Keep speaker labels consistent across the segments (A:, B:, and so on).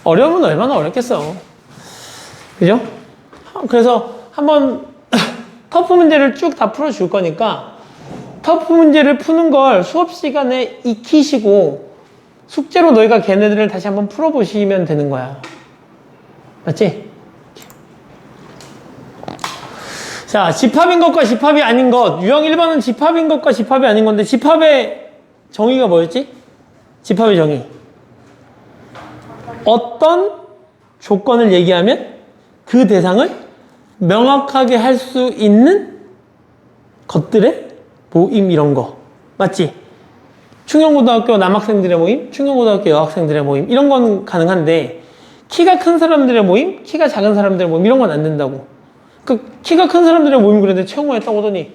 A: 어려우면 얼마나 어렵겠어. 그죠? 그래서 한번 터프 문제를 쭉 다 풀어줄 거니까 터프 문제를 푸는 걸 수업 시간에 익히시고 숙제로 너희가 걔네들을 다시 한번 풀어보시면 되는 거야. 맞지? 자, 집합인 것과 집합이 아닌 것. 유형 1번은 집합인 것과 집합이 아닌 건데 집합의 정의가 뭐였지? 집합의 정의. 어떤 조건을 얘기하면 그 대상을 명확하게 할 수 있는 것들의 모임 이런 거. 맞지? 충영고등학교 남학생들의 모임, 충영고등학교 여학생들의 모임 이런 건 가능한데 키가 큰 사람들의 모임, 키가 작은 사람들의 모임 이런 건 안 된다고. 그 키가 큰 사람들의 모임 그랬는데 최영호에 딱 오더니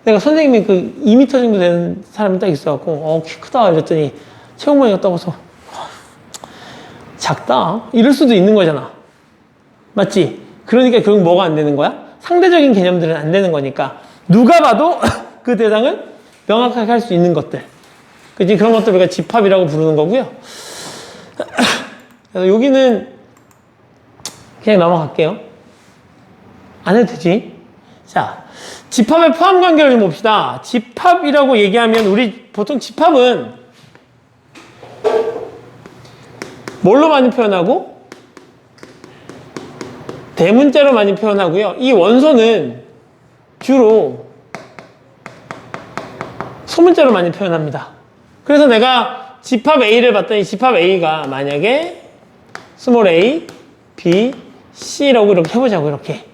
A: 내가 선생님이 그 2m 정도 되는 사람이 딱 있어갖고 키 크다 이랬더니 최영호가 딱 와서 작다 이럴 수도 있는 거잖아. 맞지? 그러니까 결국 뭐가 안 되는 거야? 상대적인 개념들은 안 되는 거니까 누가 봐도 그 대상을 명확하게 할 수 있는 것들. 그치? 그런 것들 우리가 집합이라고 부르는 거고요. 그래서 여기는 그냥 넘어갈게요. 안 해도 되지? 자, 집합의 포함 관계를 좀 봅시다. 집합이라고 얘기하면 우리 보통 집합은 뭘로 많이 표현하고? 대문자로 많이 표현하고요. 이 원소는 주로 소문자로 많이 표현합니다. 그래서 내가 집합 A를 봤더니 집합 A가 만약에 스몰 a, b, c라고 이렇게 해보자고 이렇게.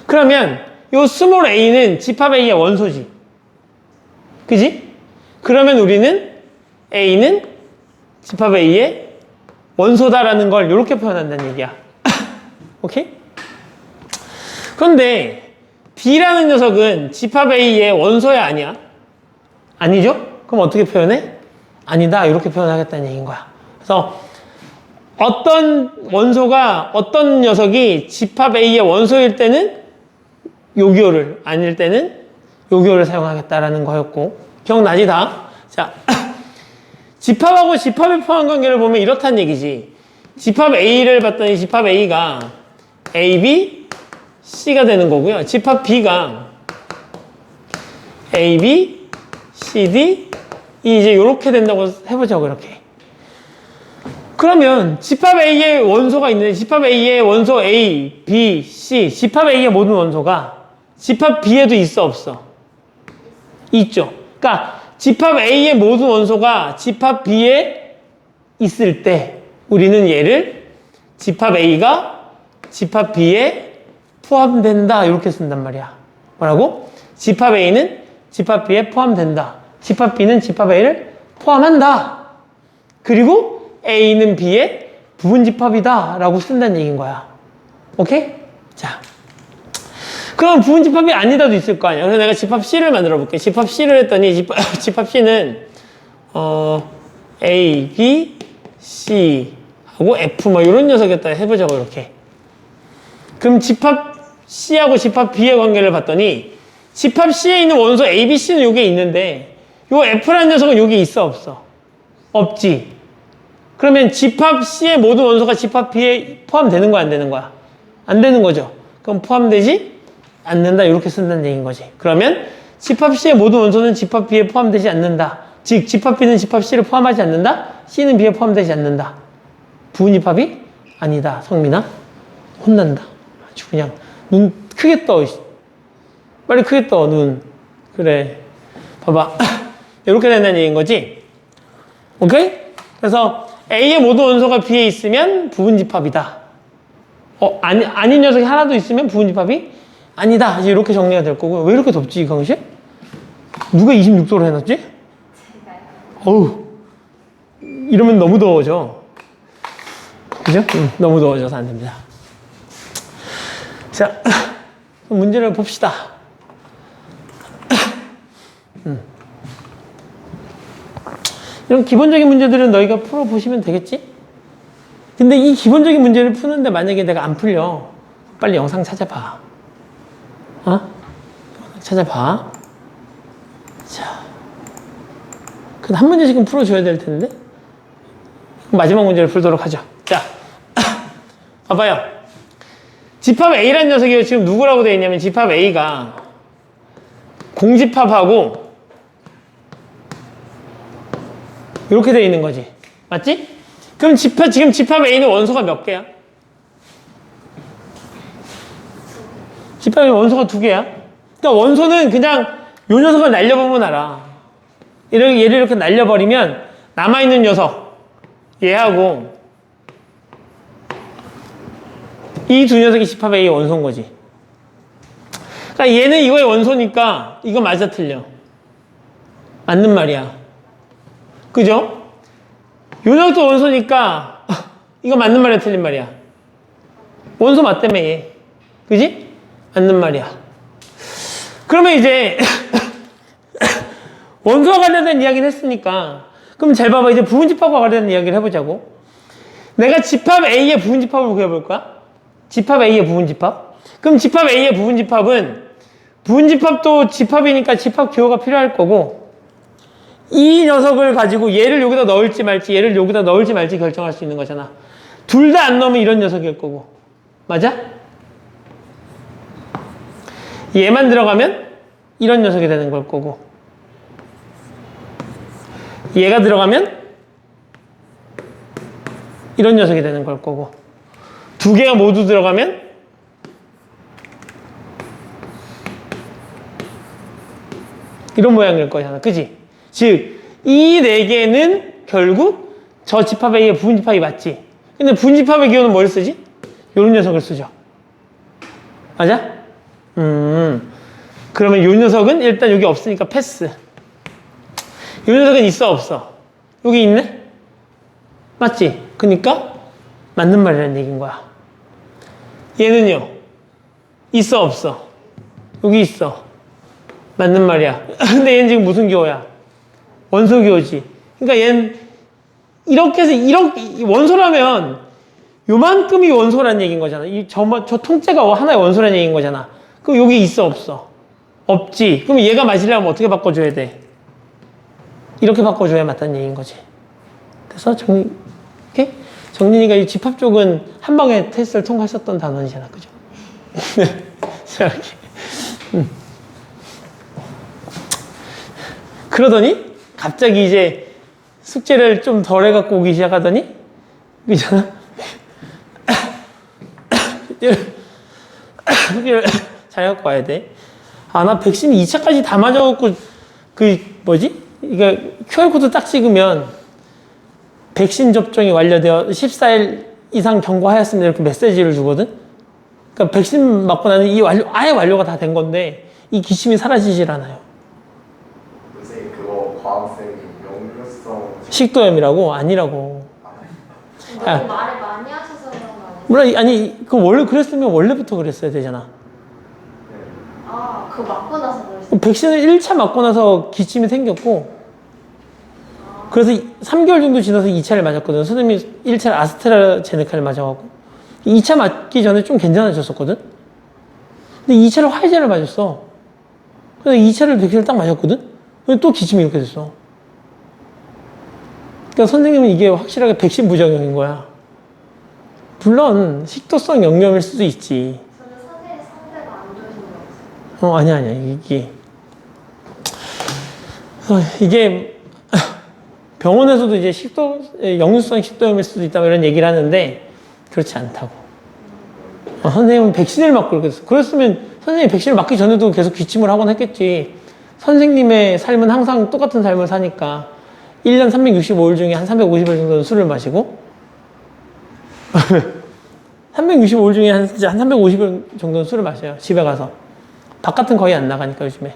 A: 그러면 요 스몰 a는 집합 A의 원소지. 그지? 그러면 우리는 A는 집합 A의 원소다라는 걸 이렇게 표현한다는 얘기야. 오케이? 그런데 B라는 녀석은 집합 A의 원소야 아니야? 아니죠? 그럼 어떻게 표현해? 아니다 이렇게 표현하겠다는 얘기인 거야. 그래서 어떤 원소가 어떤 녀석이 집합 A의 원소일 때는 요기요를 아닐 때는 요기요를 사용하겠다라는 거였고 기억나지 다? 자, 집합하고 집합의 포함 관계를 보면 이렇다는 얘기지. 집합 A를 봤더니 집합 A가 A, B, C가 되는 거고요. 집합 B가 A, B, C, D, E 이제 이렇게 된다고 해보자고 이렇게. 그러면 집합 A의 원소가 있는데 집합 A의 원소 A, B, C 집합 A의 모든 원소가 집합 B에도 있어 없어? 있죠. 그러니까 집합 A의 모든 원소가 집합 B에 있을 때 우리는 얘를 집합 A가 집합 B에 포함된다 이렇게 쓴단 말이야. 뭐라고? 집합 A는 집합 B에 포함된다. 집합 B는 집합 A를 포함한다. 그리고 A는 B의 부분집합이다 라고 쓴다는 얘기인 거야. 오케이? 자, 그럼 부분집합이 아니다도 있을 거 아니야. 그래서 내가 집합 C를 만들어 볼게. 집합 C를 했더니 집합 C는 A, B, C 하고 F 뭐 이런 녀석이었다 해보자고 이렇게. 그럼 집합 C하고 집합 B의 관계를 봤더니 집합 C에 있는 원소 A, B, C는 여기에 있는데 요 F라는 녀석은 여기 있어 없어? 없지. 그러면 집합 C의 모든 원소가 집합 B에 포함되는 거야 안 되는 거야? 안 되는 거죠. 그럼 포함되지 않는다 이렇게 쓴다는 얘기인 거지. 그러면 집합 C의 모든 원소는 집합 B에 포함되지 않는다. 즉 집합 B는 집합 C를 포함하지 않는다. C는 B에 포함되지 않는다. 부분집합이 아니다. 성민아 혼난다. 아주 그냥 눈 크게 떠. 빨리 크게 떠 눈. 그래 봐봐. 이렇게 된다는 얘기인 거지. 오케이? 그래서 A의 모든 원소가 B에 있으면 부분집합이다. 아닌 녀석이 하나도 있으면 부분집합이 아니다. 이제 이렇게 정리가 될 거고요. 왜 이렇게 덥지, 강시? 누가 26도로 해놨지? 어우, 이러면 너무 더워져. 그죠? 너무 더워져서 안 됩니다. 자, 문제를 봅시다. 이런 기본적인 문제들은 너희가 풀어보시면 되겠지? 근데 이 기본적인 문제를 푸는데 만약에 내가 안 풀려, 빨리 영상 찾아봐. 찾아봐. 자. 그럼 한 문제씩은 풀어줘야 될 텐데? 마지막 문제를 풀도록 하죠. 자, 봐봐요. 집합 A라는 녀석이 지금 누구라고 되어 있냐면 집합 A가 공집합하고 이렇게 되어 있는 거지. 맞지? 그럼 지금 집합 A는 원소가 몇 개야? 집합 A 원소가 2개야. 그러니까 원소는 그냥 요 녀석을 날려보면 알아. 얘를 이렇게 날려버리면 남아있는 녀석 얘하고 이 두 녀석이 집합 A의 원소인 거지. 그러니까 얘는 이거의 원소니까 이거 맞아 틀려. 맞는 말이야. 그죠? 요 녀석도 원소니까 이거 맞는 말이야 틀린 말이야. 원소 맞다며 얘. 그지? 맞는 말이야. 그러면 이제 원소와 관련된 이야기를 했으니까 그럼 잘 봐봐. 이제 부분집합과 관련된 이야기를 해보자고. 내가 집합 A의 부분집합을 구해볼 거야. 집합 A의 부분집합. 그럼 집합 A의 부분집합은 부분집합도 집합이니까 집합 기호가 필요할 거고 이 녀석을 가지고 얘를 여기다 넣을지 말지 얘를 여기다 넣을지 말지 결정할 수 있는 거잖아. 둘 다 안 넣으면 이런 녀석일 거고. 맞아? 얘만 들어가면 이런 녀석이 되는 걸 거고 얘가 들어가면 이런 녀석이 되는 걸 거고 두 개가 모두 들어가면 이런 모양일 거잖아. 그지? 즉, 이 네 개는 결국 저 집합 A의 부분집합이 맞지. 근데 부분집합의 기호는 뭘 쓰지? 요런 녀석을 쓰죠. 맞아? 그러면 요 녀석은 일단 여기 없으니까 패스. 요 녀석은 있어 없어? 여기 있네? 맞지? 그니까 맞는 말이라는 얘기인 거야. 얘는요? 있어 없어? 여기 있어. 맞는 말이야. 근데 얘는 지금 무슨 기호야? 원소 기호지. 그러니까 얘는 이렇게 해서 이렇게 원소라면 요만큼이 원소라는 얘기인 거잖아. 저 통째가 하나의 원소라는 얘기인 거잖아. 그럼 여기 있어 없어? 없지. 그럼 얘가 맞으려면 어떻게 바꿔줘야 돼? 이렇게 바꿔줘야 맞다는 얘기인 거지. 그래서 이렇게 정린이가 이 집합 쪽은 한 방에 테스트를 통과했었던 단원이잖아. 그죠? 이렇게. 그러더니 갑자기 이제 숙제를 좀 덜 해갖고 오기 시작하더니 그잖아. 숙제를 잘 해갖고 와야 돼. 아, 나 백신 2차까지 다 맞아갖고 뭐지? 이거 QR코드 딱 찍으면 백신 접종이 완료되어 14일 이상 경과하였습니다. 이렇게 메시지를 주거든. 그러니까 백신 맞고 나는 아예 완료가 다 된 건데 이 기침이 사라지질 않아요.
B: 선생님 그거 과학생이 역류성
A: 식도염이라고? 아니라고.
C: 너무 말을 많이 하셔서 그런 거 아니에요?
A: 몰라, 아니, 원래 그랬으면 원래부터 그랬어야 되잖아.
C: 아, 그거 맞고 나서 그러시죠?
A: 백신을 1차 맞고 나서 기침이 생겼고, 그래서 3개월 정도 지나서 2차를 맞았거든. 선생님이 1차를 아스트라제네카를 맞아갖고. 2차 맞기 전에 좀 괜찮아졌었거든? 근데 2차를 화이자를 맞았어. 그래서 2차를 백신을 딱 맞았거든? 근데 또 기침이 이렇게 됐어. 그러니까 선생님은 이게 확실하게 백신 부작용인 거야. 물론 식도성 역염일 수도 있지.
C: 저는 상대가 안 좋으신 거 같아요.
A: 아니야. 이게 병원에서도 이제 역류성 식도염일 수도 있다 이런 얘기를 하는데 그렇지 않다고. 선생님은 백신을 맞고 그랬어. 그랬으면 선생님이 백신을 맞기 전에도 계속 기침을 하곤 했겠지. 선생님의 삶은 항상 똑같은 삶을 사니까 1년 365일 중에 한 350일 정도는 술을 마시고 365일 중에 한 350일 정도는 술을 마셔요. 집에 가서. 바깥은 거의 안 나가니까 요즘에.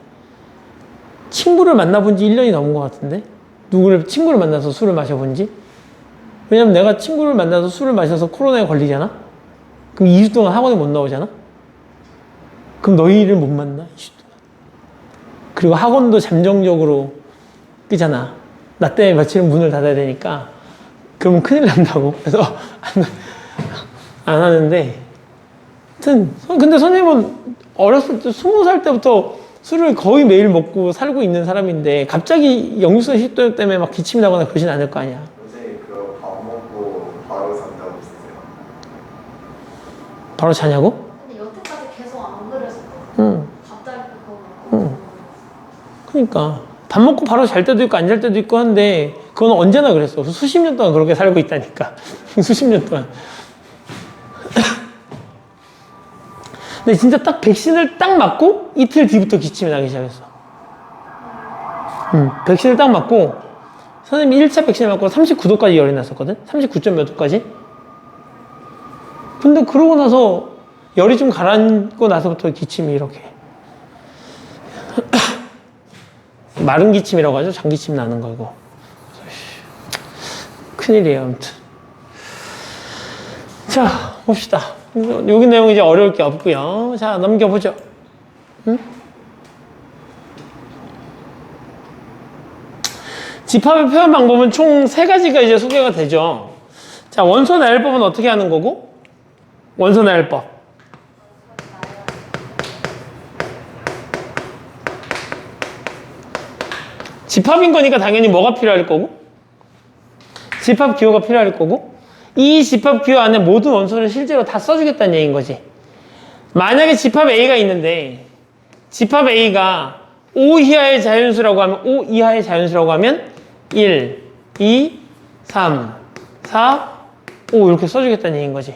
A: 친구를 만나본 지 1년이 넘은 것 같은데? 친구를 만나서 술을 마셔본 지? 왜냐면 내가 친구를 만나서 술을 마셔서 코로나에 걸리잖아? 그럼 2주 동안 학원에 못 나오잖아? 그럼 너희를 못 만나? 2주 동안. 그리고 학원도 잠정적으로 끄잖아. 나 때문에 며칠은 문을 닫아야 되니까. 그러면 큰일 난다고. 그래서 안 하는데. 하여튼, 근데 선생님은 어렸을 때 20살 때부터 술을 거의 매일 먹고 살고 있는 사람인데 갑자기 역류성 식도염 때문에 막 기침이 나거나 그러진 않을 거 아니야.
B: 선생님 그거 밥 먹고 바로 산다고
A: 바로 자냐고?
C: 근데 여태까지 계속 안 그랬었거든.
A: 응.
C: 갑자기 그거.
A: 응. 그러니까 밥 먹고 바로 잘 때도 있고 안 잘 때도 있고 한데 그건 언제나 그랬어. 수십 년 동안 그렇게 살고 있다니까. 수십 년 동안. 근데 진짜 딱 백신을 딱 맞고 이틀 뒤부터 기침이 나기 시작했어. 백신을 딱 맞고 선생님이 1차 백신을 맞고 39도까지 열이 났었거든? 39점 몇 도까지? 근데 그러고 나서 열이 좀 가라앉고 나서부터 기침이 이렇게 마른 기침이라고 하죠. 장기침 나는 거고. 큰일이에요. 아무튼 자 봅시다. 여기 내용 이제 어려울 게 없고요. 자 넘겨보죠. 응? 집합의 표현 방법은 총 3가지가 이제 소개가 되죠. 자 원소 나열법은 어떻게 하는 거고? 원소 나열법. 집합인 거니까 당연히 뭐가 필요할 거고? 집합 기호가 필요할 거고, 이 집합 기호 안에 모든 원소를 실제로 다 써주겠다는 얘기인 거지. 만약에 집합 A가 있는데 집합 A가 5 이하의 자연수라고 하면 5 이하의 자연수라고 하면 1, 2, 3, 4, 5 이렇게 써주겠다는 얘기인 거지.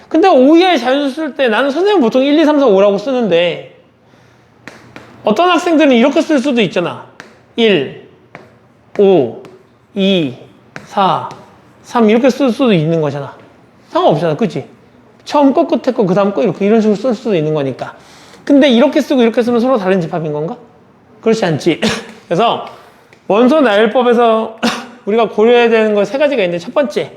A: 근데 5 이하의 자연수 쓸 때 나는 선생님 보통 1, 2, 3, 4, 5라고 쓰는데 어떤 학생들은 이렇게 쓸 수도 있잖아. 1, 5, 2, 4, 3 이렇게 쓸 수도 있는 거잖아. 상관없잖아. 그치? 처음 거 끝에 거 그 다음 거 이렇게 이런 식으로 쓸 수도 있는 거니까. 근데 이렇게 쓰고 이렇게 쓰면 서로 다른 집합인 건가? 그렇지 않지. 그래서 원소 나열법에서 우리가 고려해야 되는 거 3가지가 있는데 첫 번째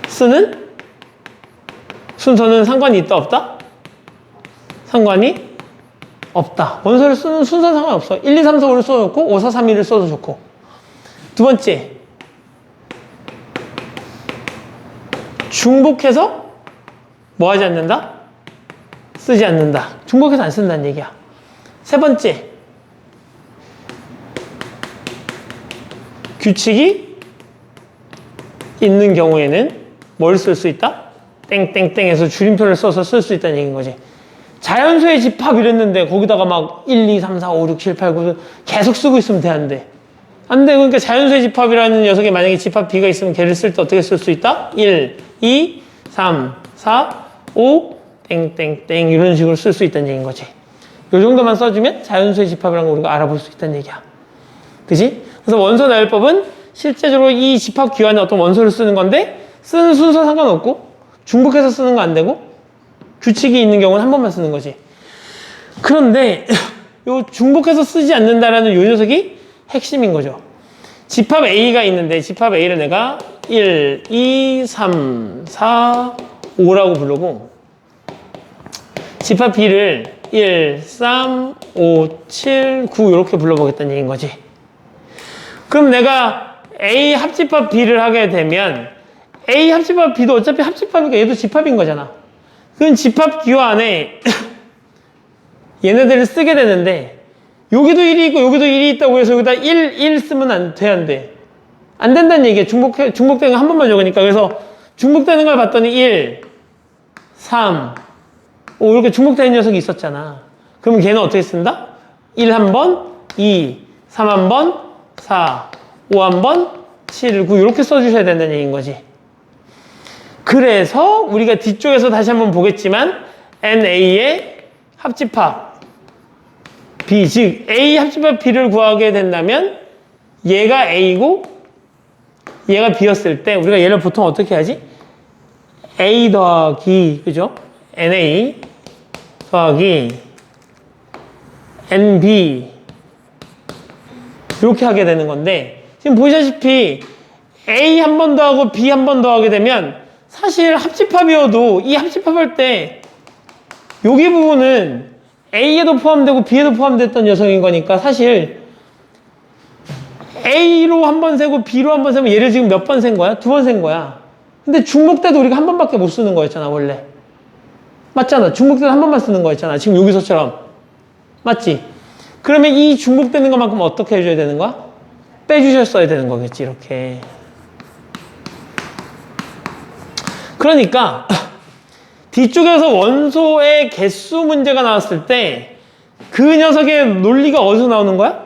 A: 쓰는 순서는 상관이 있다 없다? 상관이 없다. 원소를 쓰는 순서는 상관없어. 1, 2, 3, 4, 5를 써도 좋고 5, 4, 3, 2를 써도 좋고. 두 번째 중복해서 뭐 하지 않는다? 쓰지 않는다. 중복해서 안 쓴다는 얘기야. 세 번째 규칙이 있는 경우에는 뭘 쓸 수 있다? 땡땡땡에서 줄임표를 써서 쓸 수 있다는 얘기인 거지. 자연수의 집합 이랬는데 거기다가 막 1, 2, 3, 4, 5, 6, 7, 8, 9 계속 쓰고 있으면 돼, 안 돼? 안 돼. 그러니까 자연수의 집합이라는 녀석이 만약에 집합 B가 있으면 걔를 쓸 때 어떻게 쓸 수 있다? 1, 2, 3, 4, 5, 땡땡땡 이런 식으로 쓸 수 있다는 얘기인 거지. 요 정도만 써주면 자연수의 집합이라는 걸 우리가 알아볼 수 있다는 얘기야. 그지? 그래서 원소 나열법은 실제적으로 이 집합 기호 안에 어떤 원소를 쓰는 건데 쓰는 순서 상관없고 중복해서 쓰는 거 안 되고 규칙이 있는 경우는 한 번만 쓰는 거지. 그런데 요 중복해서 쓰지 않는다라는 요 녀석이 핵심인 거죠. 집합 A가 있는데 집합 A를 내가 1, 2, 3, 4, 5라고 부르고 집합 B를 1, 3, 5, 7, 9 이렇게 불러보겠다는 얘기인 거지. 그럼 내가 A 합집합 B를 하게 되면 A 합집합 B도 어차피 합집합이니까 얘도 집합인 거잖아. 그럼 집합 기호 안에 얘네들을 쓰게 되는데 여기도 1이 있고 여기도 1이 있다고 해서 여기다 1 쓰면 안 돼, 안 돼? 안 된다는 얘기야. 중복되는 거 한 번만 적으니까. 그래서 중복되는 걸 봤더니 1, 3, 5 이렇게 중복되는 녀석이 있었잖아. 그러면 걔는 어떻게 쓴다? 1 한 번, 2, 3 한 번, 4, 5 한 번, 7, 9 이렇게 써주셔야 된다는 얘기인 거지. 그래서 우리가 뒤쪽에서 다시 한번 보겠지만 NA의 합집합 B, 즉 A 합집합 B를 구하게 된다면 얘가 A고 얘가 B였을 때 우리가 얘를 보통 어떻게 하지? A 더하기 그죠? NA 더하기 NB 이렇게 하게 되는 건데 지금 보시다시피 A 한 번 더하고 B 한 번 더하게 되면 사실 합집합이어도 이 합집합할 때 여기 부분은 A에도 포함되고 B에도 포함됐던 녀석인 거니까 사실 A로 한 번 세고 B로 한 번 세면 얘를 지금 몇 번 센 거야? 2번 센 거야. 근데 중복 때도 우리가 한 번밖에 못 쓰는 거였잖아 원래. 맞잖아. 중복 때도 한 번만 쓰는 거였잖아. 지금 여기서처럼. 맞지? 그러면 이 중복되는 것만큼 어떻게 해줘야 되는 거야? 빼주셨어야 되는 거겠지 이렇게. 그러니까 뒤쪽에서 원소의 개수 문제가 나왔을 때 그 녀석의 논리가 어디서 나오는 거야?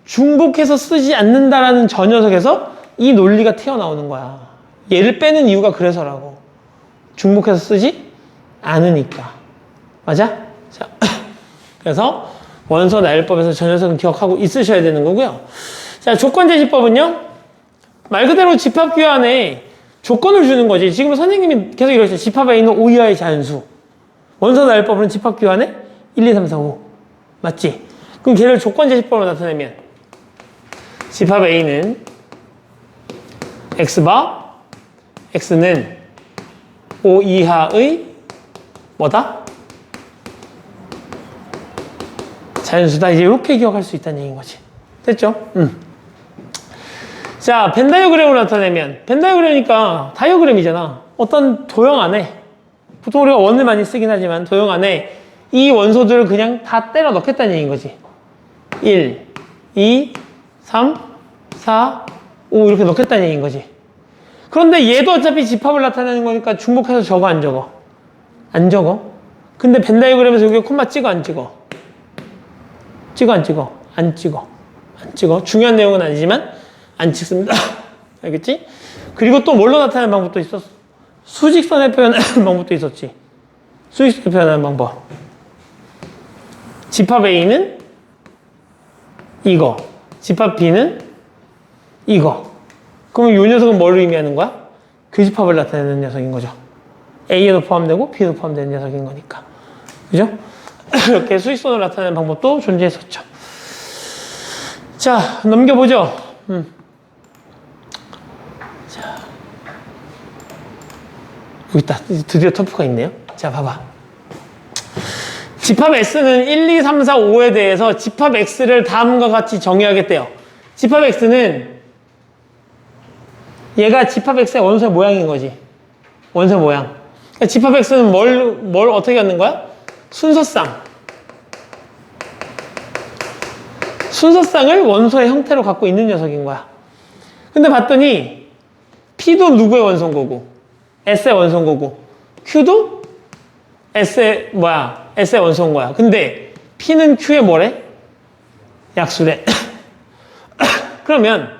A: 중복해서 쓰지 않는다라는 저 녀석에서 이 논리가 튀어나오는 거야. 얘를 빼는 이유가 그래서라고. 중복해서 쓰지 않으니까. 맞아? 자, 그래서 원소 나열법에서 저 녀석은 기억하고 있으셔야 되는 거고요. 자, 조건제시법은요. 말 그대로 집합규환에 조건을 주는 거지. 지금 선생님이 계속 이러셨죠. 집합 A는 5 이하의 자연수. 원소 나열법은 집합규환에 1, 2, 3, 4, 5. 맞지? 그럼 걔를 조건제시법으로 나타내면 집합 A는 X바 X는 5 이하의 뭐다? 자연수다. 이제 이렇게 기억할 수 있다는 얘기인 거지. 됐죠? 자, 벤 다이어그램으로 나타내면 벤 다이어그램이니까 다이어그램이잖아. 어떤 도형 안에 보통 우리가 원을 많이 쓰긴 하지만 도형 안에 이 원소들을 그냥 다 때려 넣겠다는 얘기인 거지. 1, 2, 3, 4, 5 이렇게 넣겠다는 얘기인 거지. 그런데 얘도 어차피 집합을 나타내는 거니까 중복해서 적어 안 적어? 안 적어. 근데 벤 다이어그램에서 여기 콤마 찍어 안 찍어? 찍어 안 찍어? 안 찍어. 안 찍어. 중요한 내용은 아니지만 안 찍습니다. 알겠지? 그리고 또 뭘로 나타내는 방법도 있었어. 수직선에 표현하는 방법도 있었지. 수직선에 표현하는 방법. 집합 A는 이거. 집합 B는 이거. 그럼 이 녀석은 뭘 의미하는 거야? 그 집합을 나타내는 녀석인 거죠. A에도 포함되고 B에도 포함되는 녀석인 거니까. 그죠? 이렇게 수직선으로 나타내는 방법도 존재했었죠. 자, 넘겨보죠. 자, 여기 있다. 드디어 터프가 있네요. 자, 봐봐. 집합 S는 1, 2, 3, 4, 5에 대해서 집합 X를 다음과 같이 정의하겠대요. 집합 X는 얘가 집합 X의 원소의 모양인 거지. 원소의 모양. 그러니까 집합 X는 뭘 어떻게 갖는 거야? 순서쌍. 순서쌍을 원소의 형태로 갖고 있는 녀석인 거야. 근데 봤더니 P도 누구의 원소인 거고 S의 원소인 거고 Q도 S의 원소인 거야. 근데 P는 Q의 뭐래? 약수래. 그러면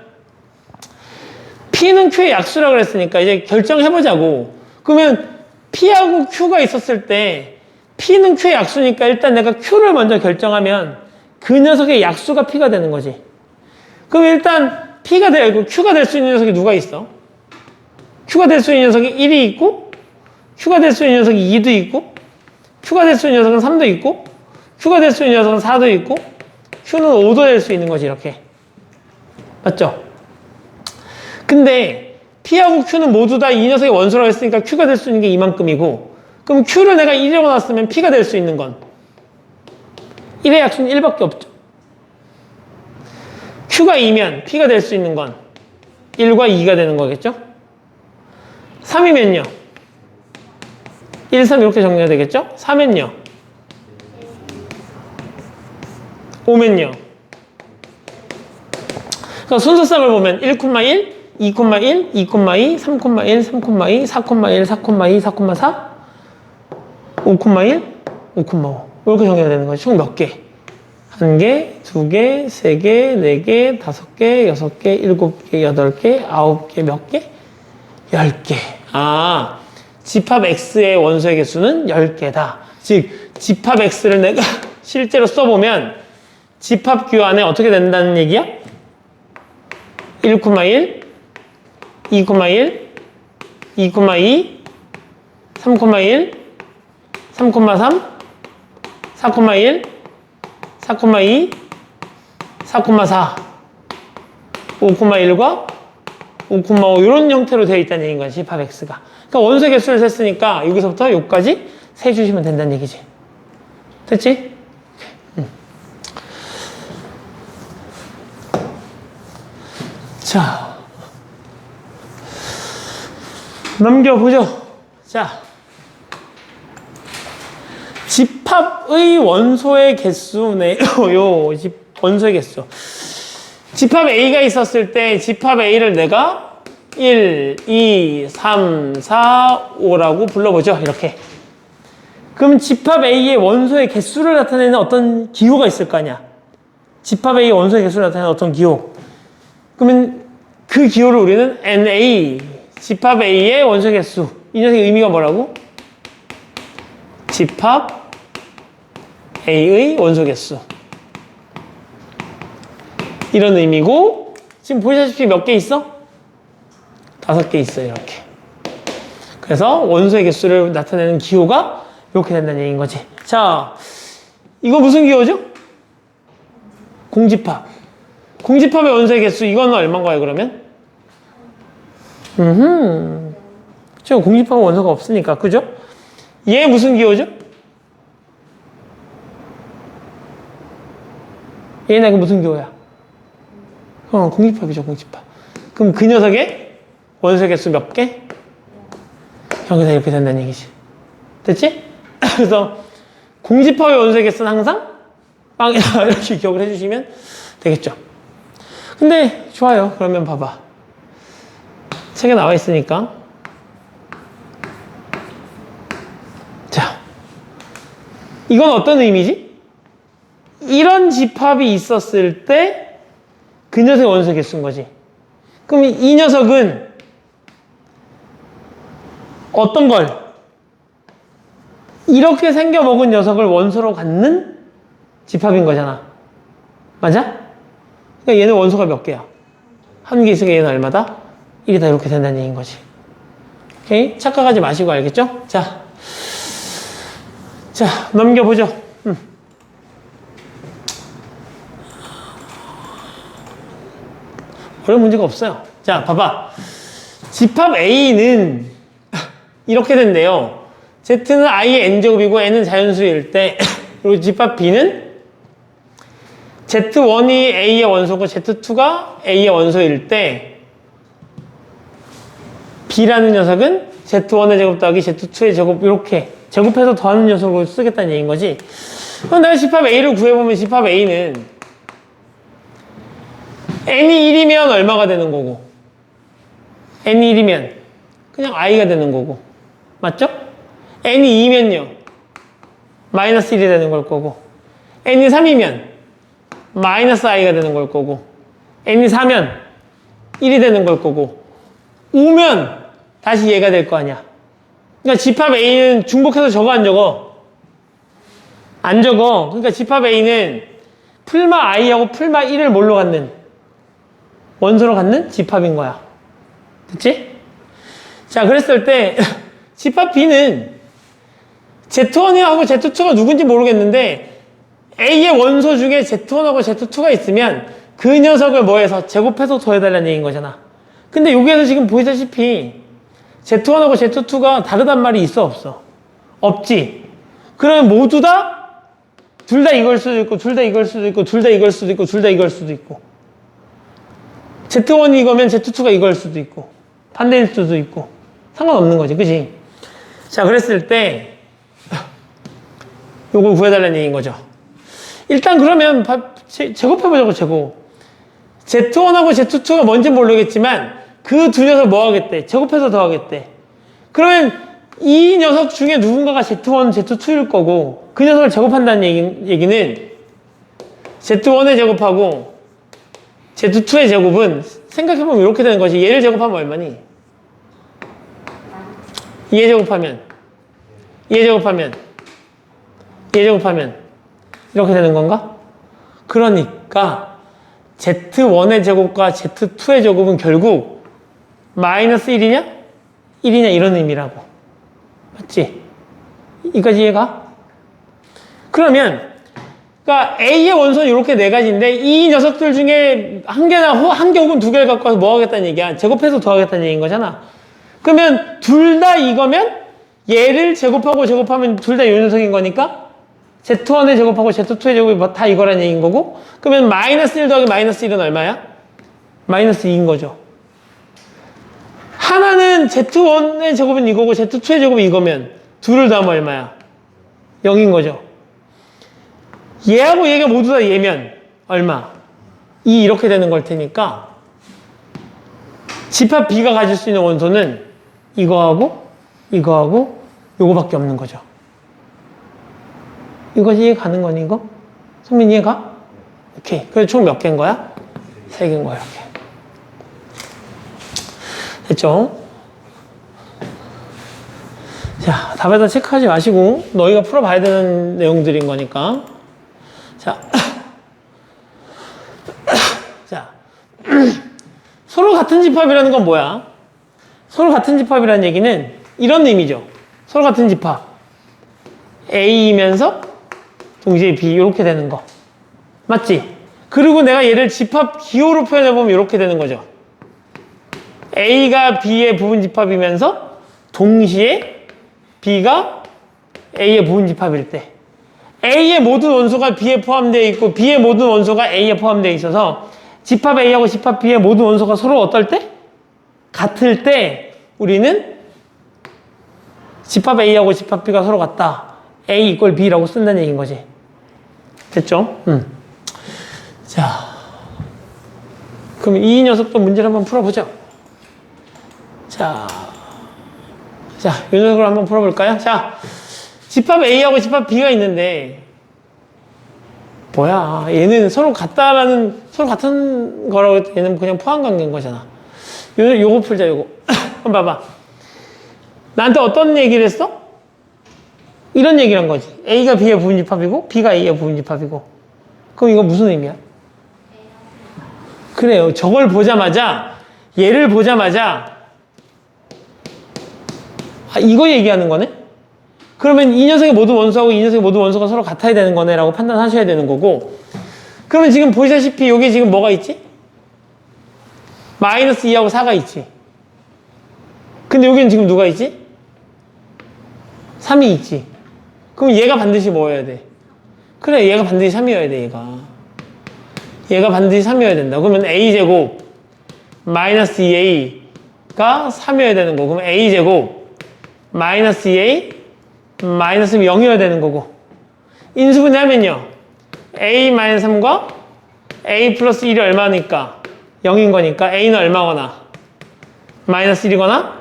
A: P는 Q의 약수라 그랬으니까 이제 결정해보자고. 그러면 P하고 Q가 있었을 때 P는 Q의 약수니까 일단 내가 Q를 먼저 결정하면 그 녀석의 약수가 P가 되는 거지. 그럼 일단 P가 되고 Q가 될 수 있는 녀석이 누가 있어? Q가 될 수 있는 녀석이 1이 있고 Q가 될 수 있는 녀석이 2도 있고 Q가 될 수 있는 녀석은 3도 있고 Q가 될 수 있는 녀석은 4도 있고 Q는 5도 될 수 있는 거지 이렇게. 맞죠? 근데 P하고 Q는 모두 다 이 녀석의 원소라고 했으니까 Q가 될 수 있는 게 이만큼이고 그럼 Q를 내가 1이라고 놨으면 P가 될 수 있는 건 1의 약수는 1밖에 없죠. Q가 2면 P가 될 수 있는 건 1과 2가 되는 거겠죠? 3이면요. 1, 3 이렇게 정리가 되겠죠? 4면요. 5면요. 그러니까 순서쌍을 보면 1,1, 2,1, 2,2, 3,1, 3,2, 4,1, 4,2, 4,4, 5,1, 5,5 이렇게 정리가 되는 거죠. 총 몇 개? 1개, 2개, 3개, 4개, 5개, 6개, 7개, 8개, 9개, 몇 개? 10개. 아, 집합 X의 원소의 개수는 10개다. 즉, 집합 X를 내가 실제로 써보면 집합 규안에 어떻게 된다는 얘기야? 1,1, 2,1, 2,2, 3,1, 3,3, 4,1, 4,2, 4,4, 5,1과 5,5 이런 형태로 되어 있다는 얘기인 거야, 집합 X가. 그러니까 원소의 개수를 셌으니까 여기서부터 여기까지 세주시면 된다는 얘기지. 됐지? 자, 넘겨보죠. 자, 집합의 원소의 개수네. 원소의 개수. 집합 A가 있었을 때 집합 A를 내가 1, 2, 3, 4, 5라고 불러보죠. 이렇게. 그럼 집합 A의 원소의 개수를 나타내는 어떤 기호가 있을 거 아니야. 집합 A의 원소의 개수를 나타내는 어떤 기호. 그러면 그 기호를 우리는 NA, 집합 A의 원소 개수. 이 녀석의 의미가 뭐라고? 집합 A의 원소 개수. 이런 의미고, 지금 보시다시피 몇 개 있어? 5개 있어요, 이렇게. 그래서 원소의 개수를 나타내는 기호가 이렇게 된다는 얘기인 거지. 자, 이거 무슨 기호죠? 공집합. 공집합의 원소의 개수, 이거는 얼마인 거예요, 그러면? 그쵸, 공집합은 원소가 없으니까, 그죠? 얘 무슨 기호죠? 얘는 그 무슨 기호야? 공집합이죠, 공집합. 그럼 그 녀석의 원소의 개수 몇 개? 여기다 이렇게 된다는 얘기지. 됐지? 그래서 공집합의 원소의 개수는 항상 빵이다 이렇게 기억을 해주시면 되겠죠. 근데 좋아요. 그러면 봐봐. 책에 나와 있으니까. 자, 이건 어떤 의미지? 이런 집합이 있었을 때 그 녀석의 원소의 개수인 거지. 그럼 이 녀석은 어떤 걸? 이렇게 생겨먹은 녀석을 원소로 갖는 집합인 거잖아. 맞아? 그러니까 얘는 원소가 몇 개야? 한 개 있으니까 얘는 얼마다? 1이 다 이렇게 된다는 얘기인 거지. 오케이? 착각하지 마시고 알겠죠? 자, 넘겨보죠. 어려운 문제가 없어요. 자, 봐봐. 집합 A는 이렇게 된대요. Z는 I의 N제곱이고 N은 자연수일 때, 그리고 집합 B는 Z1이 A의 원소고 Z2가 A의 원소일 때, B라는 녀석은 Z1의 제곱 더하기 Z2의 제곱, 이렇게 제곱해서 더하는 녀석으로 쓰겠다는 얘기인 거지. 그럼 내가 집합 A를 구해보면 집합 A는 n이 1이면 얼마가 되는 거고, n이 1이면 그냥 i가 되는 거고, 맞죠? n이 2면요 마이너스 1이 되는 걸 거고, n이 3이면 마이너스 i가 되는 걸 거고, n이 4면 1이 되는 걸 거고, 5면 다시 얘가 될 거 아니야. 그러니까 집합 A는 중복해서 적어 안 적어? 안 적어. 그러니까 집합 A는 풀마 i하고 풀마 1을 뭘로 갖는? 원소로 갖는 집합인 거야. 됐지? 자, 그랬을 때 집합 B는 Z1하고 Z2가 누군지 모르겠는데 A의 원소 중에 Z1하고 Z2가 있으면 그 녀석을 뭐해서 제곱해서 더해달라는 얘기인 거잖아. 근데 여기에서 지금 보이다시피 Z1하고 Z2가 다르단 말이 있어 없어? 없지. 그러면 모두 다 둘 다 이걸 수도 있고 둘 다 이걸 수도 있고 둘 다 이걸 수도 있고 둘 다 이걸 수도 있고, Z1이 이거면 Z2가 이걸 수도 있고 반대일 수도 있고 상관없는 거지, 그치? 자, 그랬을 때 요걸 구해달라는 얘기인 거죠. 일단 그러면 제곱해보자고. 제곱. Z1하고 Z2가 뭔지 모르겠지만 그 두 녀석 뭐 하겠대? 제곱해서 더하겠대. 그러면 이 녀석 중에 누군가가 Z1, Z2일 거고, 그 녀석을 제곱한다는 얘기는 Z1의 제곱하고 Z2의 제곱은 생각해보면 이렇게 되는 거지. 얘를 제곱하면 얼마니? 얘 제곱하면 이렇게 되는 건가? 그러니까 Z1의 제곱과 Z2의 제곱은 결국 마이너스 1이냐? 1이냐? 이런 의미라고. 맞지? 이까지 이해가? 그러면 그러니까 A의 원소는 이렇게 네 가지인데 이 녀석들 중에 한 개나 한 개 혹은 두 개를 갖고 와서 뭐 하겠다는 얘기야? 제곱해서 더하겠다는 얘기인 거잖아. 그러면 둘 다 이거면 얘를 제곱하면 둘 다 이 녀석인 거니까 Z1의 제곱하고 Z2의 제곱이 다 이거라는 얘기인 거고, 그러면 마이너스 1 더하기 마이너스 1은 얼마야? 마이너스 2인 거죠. 하나는 Z1의 제곱은 이거고 Z2의 제곱이 이거면 둘을 더하면 얼마야? 0인 거죠. 얘하고 얘가 모두 다 얘면 얼마? 2 이렇게 되는 걸 테니까 집합 B가 가질 수 있는 원소는 이거하고 이거하고 요거밖에 없는 거죠. 이거 이해 가는 거니 이거? 성민 이해 가? 오케이. 그래서 총 몇 개인 거야? 3개인 거야 이렇게. 됐죠? 자, 답에다 체크하지 마시고 너희가 풀어봐야 되는 내용들인 거니까. 자, 자, 서로 같은 집합이라는 건 뭐야? 서로 같은 집합이라는 얘기는 이런 의미죠. 서로 같은 집합. A이면서 동시에 B 이렇게 되는 거. 맞지? 그리고 내가 얘를 집합 기호로 표현해보면 이렇게 되는 거죠. A가 B의 부분 집합이면서 동시에 B가 A의 부분 집합일 때 A의 모든 원소가 B에 포함되어 있고 B의 모든 원소가 A에 포함되어 있어서 집합 A하고 집합 B의 모든 원소가 서로 어떨 때? 같을 때 우리는 집합 A하고 집합 B가 서로 같다. A 이꼴 B라고 쓴다는 얘기인 거지. 됐죠? 자, 그럼 이 녀석도 문제를 한번 풀어보죠. 자, 이 녀석을 한번 풀어볼까요? 자, 집합 A하고 집합 B가 있는데 뭐야? 얘는 서로 같다라는 서로 같은 거라고 얘는 그냥 포함 관계인 거잖아. 요거 풀자, 요거. 한번 봐봐. 나한테 어떤 얘기를 했어? 이런 얘기를 한 거지. A가 B의 부분 집합이고 B가 A의 부분 집합이고. 그럼 이거 무슨 의미야? 그래요. 저걸 보자마자 얘를 보자마자 이거 얘기하는 거네? 그러면 이 녀석의 모든 원소하고 이 녀석의 모든 원소가 서로 같아야 되는 거네 라고 판단하셔야 되는 거고. 그러면 지금 보시다시피 여기 지금 뭐가 있지? 마이너스 2하고 4가 있지. 근데 여기는 지금 누가 있지? 3이 있지. 그럼 얘가 반드시 뭐여야 돼? 그래, 얘가 반드시 3이어야 돼, 얘가 반드시 3이어야 된다. 그러면 A제곱 마이너스 2A가 3이어야 되는 거고, 그럼 A제곱 마이너스 2A 마이너스 0이어야 되는 거고, 인수분해 하면요, A 마이너스 3과 A 플러스 1이 얼마니까? 0인 거니까 A는 얼마거나 마이너스 1이거나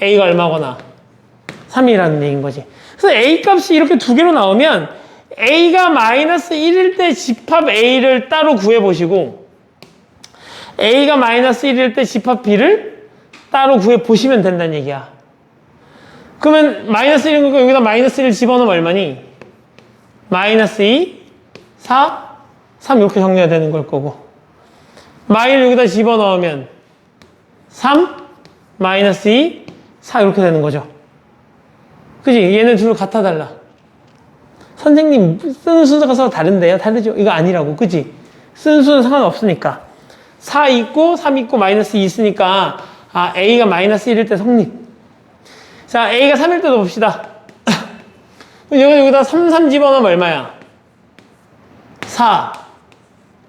A: A가 얼마거나 3이라는 얘기인 거지. 그래서 A 값이 이렇게 두 개로 나오면 A가 마이너스 1일 때 집합 A를 따로 구해보시고 A가 마이너스 1일 때 집합 B를 따로 구해보시면 된다는 얘기야. 그러면 마이너스 1인 거니까 여기다 마이너스 1 집어넣으면 얼마니? 마이너스 2, 4, 3 이렇게 정리가 되는 걸 거고, 마이를 여기다 집어넣으면 3, 마이너스 2, 4 이렇게 되는 거죠. 그지? 얘네 둘 같아 달라. 선생님 쓰는 순서가 서로 다른데요? 다르죠? 이거 아니라고. 그지? 쓰는 순서는 상관없으니까. 4 있고 3 있고 마이너스 2 있으니까 A가 마이너스 1일 때 성립. 자, A가 3일 때도 봅시다. 여기다 3, 3 집어넣으면 얼마야? 4,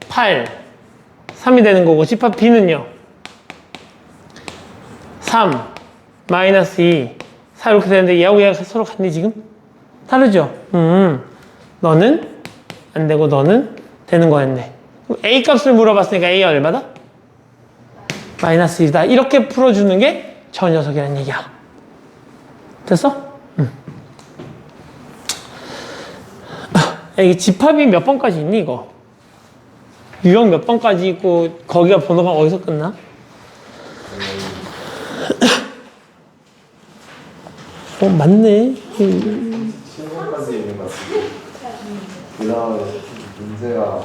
A: 8, 3이 되는 거고, 집합 B는요 3, 마이너스 2, 4 이렇게 되는데 얘하고 얘가 서로 같니 지금? 다르죠? 너는 안 되고 너는 되는 거였네. 그럼 A 값을 물어봤으니까 A가 얼마다? 마이너스 1이다. 이렇게 풀어주는 게 저 녀석이라는 얘기야. 됐어? 이게 집합이 몇 번까지 있니 이거? 유형 몇 번까지 있고 거기가 번호가 어디서 끝나? 맞네.
B: 7번까지 있는 것 같은데 그 다음에 문제가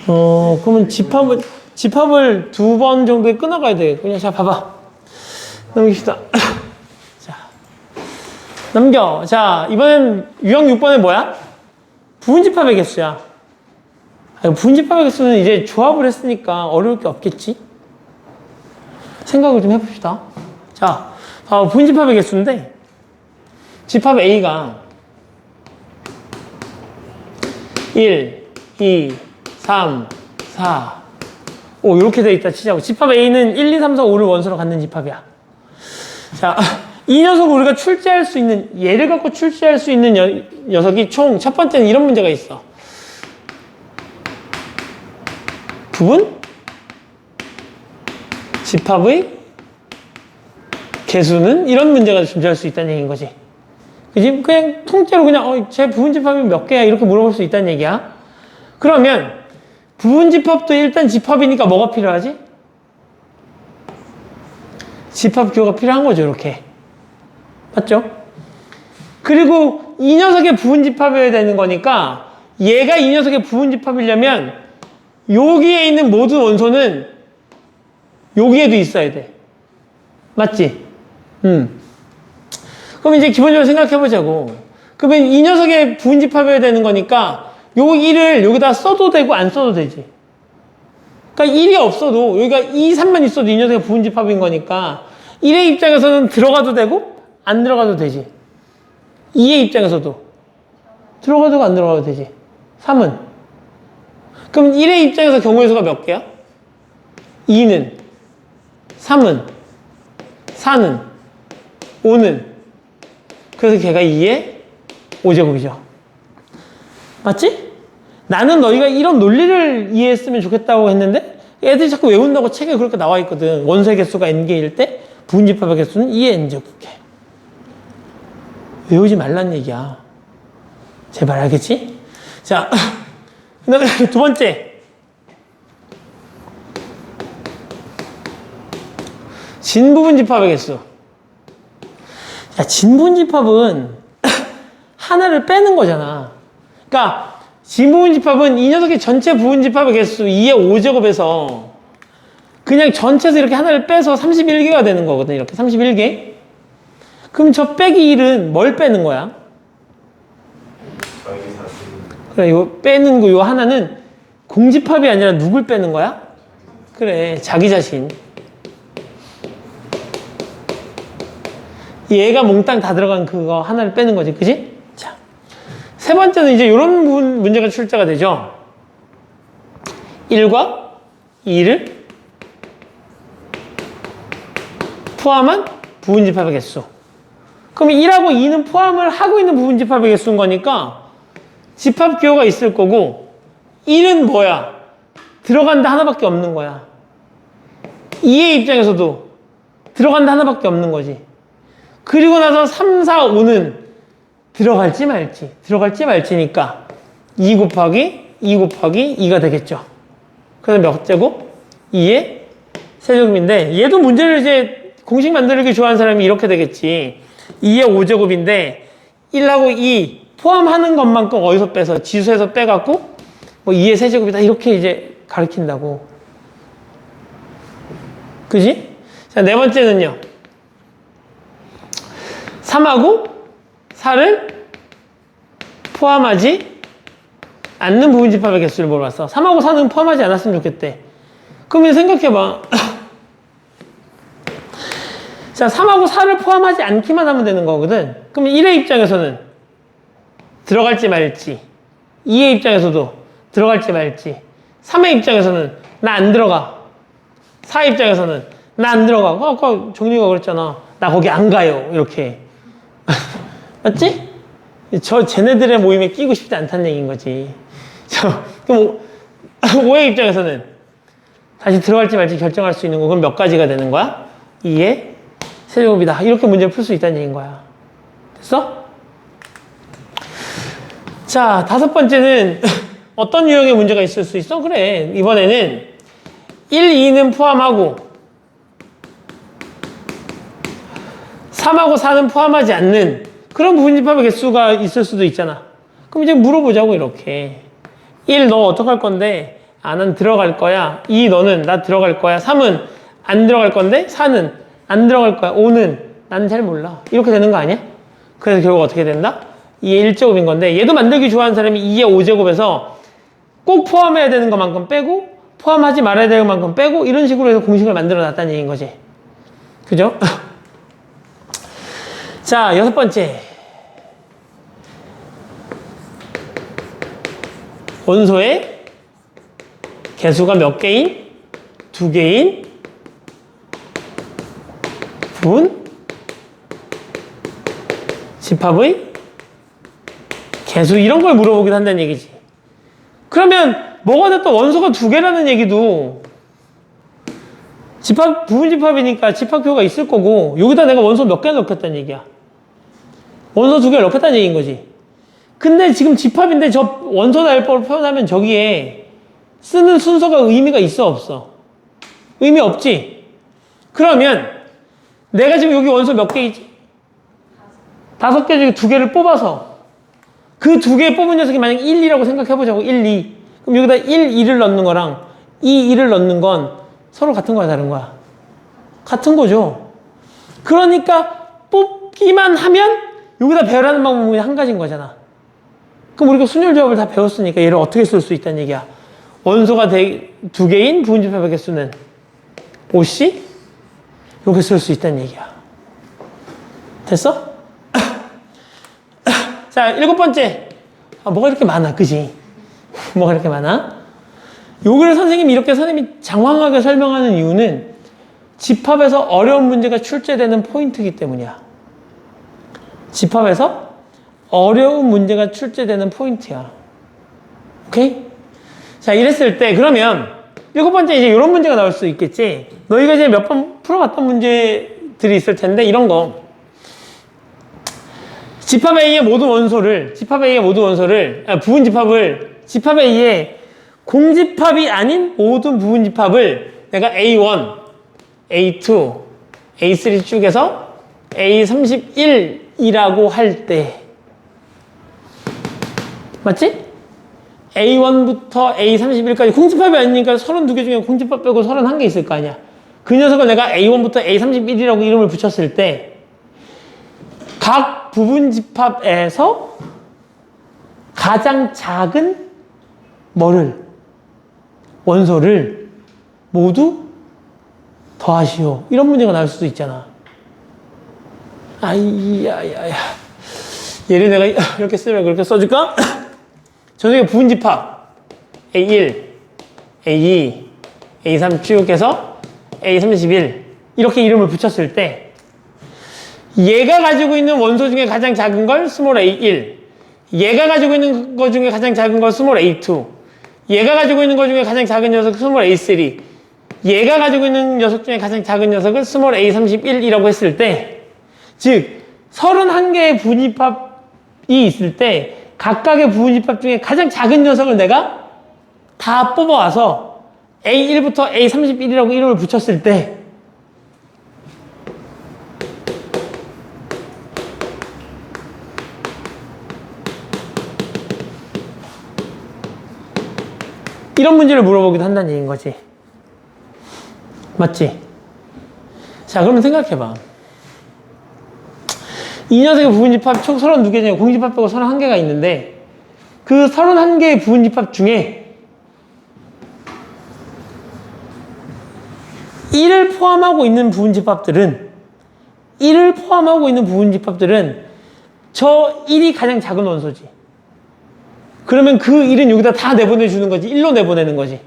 A: 그러면 집합을 2번 정도에 끊어가야 돼. 그냥 자 봐봐. 넘깁시다. 자, 넘겨. 자, 이번엔 유형 6번에 뭐야? 부분집합의 개수야. 부분집합의 개수는 이제 조합을 했으니까 어려울 게 없겠지? 생각을 좀 해봅시다. 자, 부분집합의 개수인데 집합 A가 1, 2, 3, 4, 5 이렇게 돼 있다 치자고. 집합 A는 1, 2, 3, 4, 5를 원소로 갖는 집합이야. 자, 이 녀석을 우리가 출제할 수 있는, 얘를 갖고 출제할 수 있는 녀석이 총 첫 번째는 이런 문제가 있어. 부분 집합의 개수는 이런 문제가 존재할 수 있다는 얘기인 거지. 그지? 그냥 통째로 그냥 제 부분집합이 몇 개야 이렇게 물어볼 수 있다는 얘기야. 그러면 부분집합도 일단 집합이니까 뭐가 필요하지? 집합 기호가 필요한 거죠, 이렇게. 맞죠? 그리고 이 녀석의 부분집합이어야 되는 거니까 얘가 이 녀석의 부분집합이려면 여기에 있는 모든 원소는 여기에도 있어야 돼. 맞지? 그럼 이제 기본적으로 생각해 보자고. 그러면 이 녀석의 부분집합이어야 되는 거니까 요 1을 여기다 써도 되고 안 써도 되지. 그러니까 1이 없어도 여기가 2, 3만 있어도 이 녀석의 부분집합인 거니까 1의 입장에서는 들어가도 되고 안 들어가도 되지. 2의 입장에서도 들어가도 되고 안 들어가도 되지. 3은 그럼 1의 입장에서 경우의 수가 몇 개야? 2는 3은 4는 5는 그래서 걔가 2의 5제곱이죠. 맞지? 나는 너희가 이런 논리를 이해했으면 좋겠다고 했는데 애들이 자꾸 외운다고 책에 그렇게 나와 있거든. 원소의 개수가 n개일 때 부분집합의 개수는 2의 n제곱개. 외우지 말란 얘기야. 제발 알겠지? 자, 그다음에 두 번째. 진부분집합의 개수. 야, 진부분집합은 하나를 빼는 거잖아. 그러니까 진부분집합은 이 녀석의 전체 부분집합의 개수 2의 5제곱에서 그냥 전체에서 이렇게 하나를 빼서 31개가 되는 거거든. 이렇게 31개. 그럼 저 빼기 1은 뭘 빼는 거야? 그래, 이거 빼는 거, 요 하나는 공집합이 아니라 누굴 빼는 거야? 그래, 자기 자신. 얘가 몽땅 다 들어간 그거 하나를 빼는 거지, 그지? 자, 세 번째는 이제 이런 문제가 출제가 되죠. 1과 2를 포함한 부분집합의 개수. 그럼 1하고 2는 포함을 하고 있는 부분집합의 개수인 거니까 집합 기호가 있을 거고 1은 뭐야? 들어간다 하나밖에 없는 거야. 2의 입장에서도 들어간다 하나밖에 없는 거지. 그리고 나서 3, 4, 5는 들어갈지 말지니까 2 곱하기 2가 되겠죠. 그래서 몇 제곱? 2의 세제곱인데 얘도 문제를 이제 공식 만들기 좋아하는 사람이 이렇게 되겠지. 2의 5제곱인데 1하고 2 포함하는 것만큼 어디서 빼서 지수에서 빼갖고 뭐 2의 세제곱이다 이렇게 이제 가르친다고. 그지? 자, 네 번째는요. 3하고 4를 포함하지 않는 부분집합의 개수를 물어봤어. 3하고 4는 포함하지 않았으면 좋겠대. 그러면 생각해봐. 자, 3하고 4를 포함하지 않기만 하면 되는 거거든. 그럼 1의 입장에서는 들어갈지 말지, 2의 입장에서도 들어갈지 말지, 3의 입장에서는 나 안 들어가, 4의 입장에서는 나 안 들어가. 아까 정리가 그랬잖아. 나 거기 안 가요. 이렇게. 맞지? 쟤네들의 모임에 끼고 싶지 않다는 얘기인 거지. 그럼 5의 입장에서는 다시 들어갈지 말지 결정할 수 있는 거 그럼 몇 가지가 되는 거야? 2의 세제곱이다. 이렇게 문제를 풀 수 있다는 얘기인 거야. 됐어? 자, 다섯 번째는 어떤 유형의 문제가 있을 수 있어? 그래. 이번에는 1, 2는 포함하고 3하고 4는 포함하지 않는 그런 부분집합의 개수가 있을 수도 있잖아. 그럼 이제 물어보자고 이렇게. 1 너 어떡할 건데? 아, 난 들어갈 거야. 2 너는 나 들어갈 거야. 3은 안 들어갈 건데 4는 안 들어갈 거야. 5는 난 잘 몰라. 이렇게 되는 거 아니야? 그래서 결국 어떻게 된다? 2의 1제곱인 건데 얘도 만들기 좋아하는 사람이 2의 5제곱에서 꼭 포함해야 되는 것만큼 빼고 포함하지 말아야 되는 것만큼 빼고 이런 식으로 해서 공식을 만들어 놨다는 얘기인 거지. 그죠? 자, 여섯 번째. 원소의 개수가 몇 개인? 2개인 부분 집합의 개수 이런 걸 물어보기도 한다는 얘기지. 그러면 뭐가 됐든 원소가 2개라는 얘기도 부분집합이니까 집합표가 있을 거고, 여기다 내가 원소 몇 개를 넣겠다는 얘기야. 원소 2개를 넣겠다는 얘기인 거지. 근데 지금 집합인데 저 원소 나열법을 표현하면 저기에 쓰는 순서가 의미가 있어, 없어? 의미 없지? 그러면 내가 지금 여기 원소 몇 개이지? 5개 중에 2개를 뽑아서 그 2개 뽑은 녀석이 만약 1, 2라고 생각해보자고. 1, 2. 그럼 여기다 1, 2를 넣는 거랑 2, 2를 넣는 건 서로 같은 거야, 다른 거야? 같은 거죠. 그러니까 뽑기만 하면 여기다 배열하는 방법이 한 가지인 거잖아. 그럼 우리가 순열 조합을 다 배웠으니까 얘를 어떻게 쓸 수 있다는 얘기야. 원소가 2개인 부분집합의 개수는 OC? 이렇게 쓸 수 있다는 얘기야. 됐어? 자, 7번째. 뭐가 이렇게 많아, 그지? 뭐가 이렇게 많아? 요거를 선생님이 이렇게 선생님이 장황하게 설명하는 이유는 집합에서 어려운 문제가 출제되는 포인트이기 때문이야. 집합에서 어려운 문제가 출제되는 포인트야. 오케이? 자, 이랬을 때 그러면 7번째 이제 이런 문제가 나올 수 있겠지. 너희가 이제 몇 번 풀어봤던 문제들이 있을 텐데 이런 거. 집합 A의 모든 원소를 부분집합을 집합 A의 공집합이 아닌 모든 부분집합을 내가 A1, A2, A3 쭉에서 A31이라고 할 때 맞지? A1부터 A31까지 공집합이 아니니까 32개 중에 공집합 빼고 31개 있을 거 아니야. 그 녀석을 내가 A1부터 A31이라고 이름을 붙였을 때 각 부분집합에서 가장 작은 원소를 모두 더하시오. 이런 문제가 나올 수도 있잖아. 아이야야야. 얘를 내가 이렇게 쓰면 그렇게 써줄까? 저녁에 부분집합 A1, A2, A3 쭉 해서 A31 이렇게 이름을 붙였을 때 얘가 가지고 있는 원소 중에 가장 작은 걸 스몰 A1, 얘가 가지고 있는 것 중에 가장 작은 걸 스몰 A2, 얘가 가지고 있는 것 중에 가장 작은 녀석 스몰 A3, 얘가 가지고 있는 녀석 중에 가장 작은 녀석을 스몰 A31이라고 했을 때, 즉 31개의 부분집합이 있을 때 각각의 부분집합 중에 가장 작은 녀석을 내가 다 뽑아와서 A1부터 A31이라고 이름을 붙였을 때 이런 문제를 물어보기도 한다는 얘기인 거지. 맞지? 자, 그러면 생각해봐. 이 녀석의 부분집합 총 32개 중에 공집합 빼고 31개가 있는데 그 31개의 부분집합 중에 1을 포함하고 있는 부분집합들은 저 1이 가장 작은 원소지. 그러면 그 1은 여기다 다 내보내주는 거지. 1로 내보내는 거지.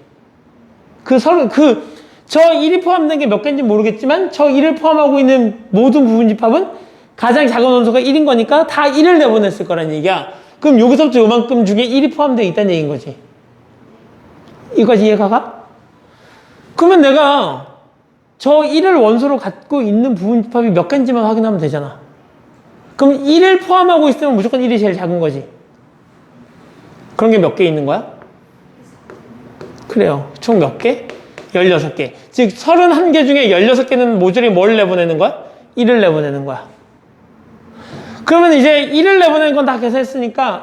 A: 저 1이 포함된 게 몇 개인지 모르겠지만 저 1을 포함하고 있는 모든 부분집합은 가장 작은 원소가 1인 거니까 다 1을 내보냈을 거란 얘기야. 그럼 여기서부터 요만큼 중에 1이 포함되어 있다는 얘기인 거지. 이거까지 이해가 가? 그러면 내가 저 1을 원소로 갖고 있는 부분집합이 몇 개인지만 확인하면 되잖아. 그럼 1을 포함하고 있으면 무조건 1이 제일 작은 거지. 그런 게 몇 개 있는 거야? 그래요. 총 몇 개? 16개. 즉 31개 중에 16개는 모조리 뭘 내보내는 거야? 1을 내보내는 거야. 그러면 이제 1을 내보내는 건 다 계산했으니까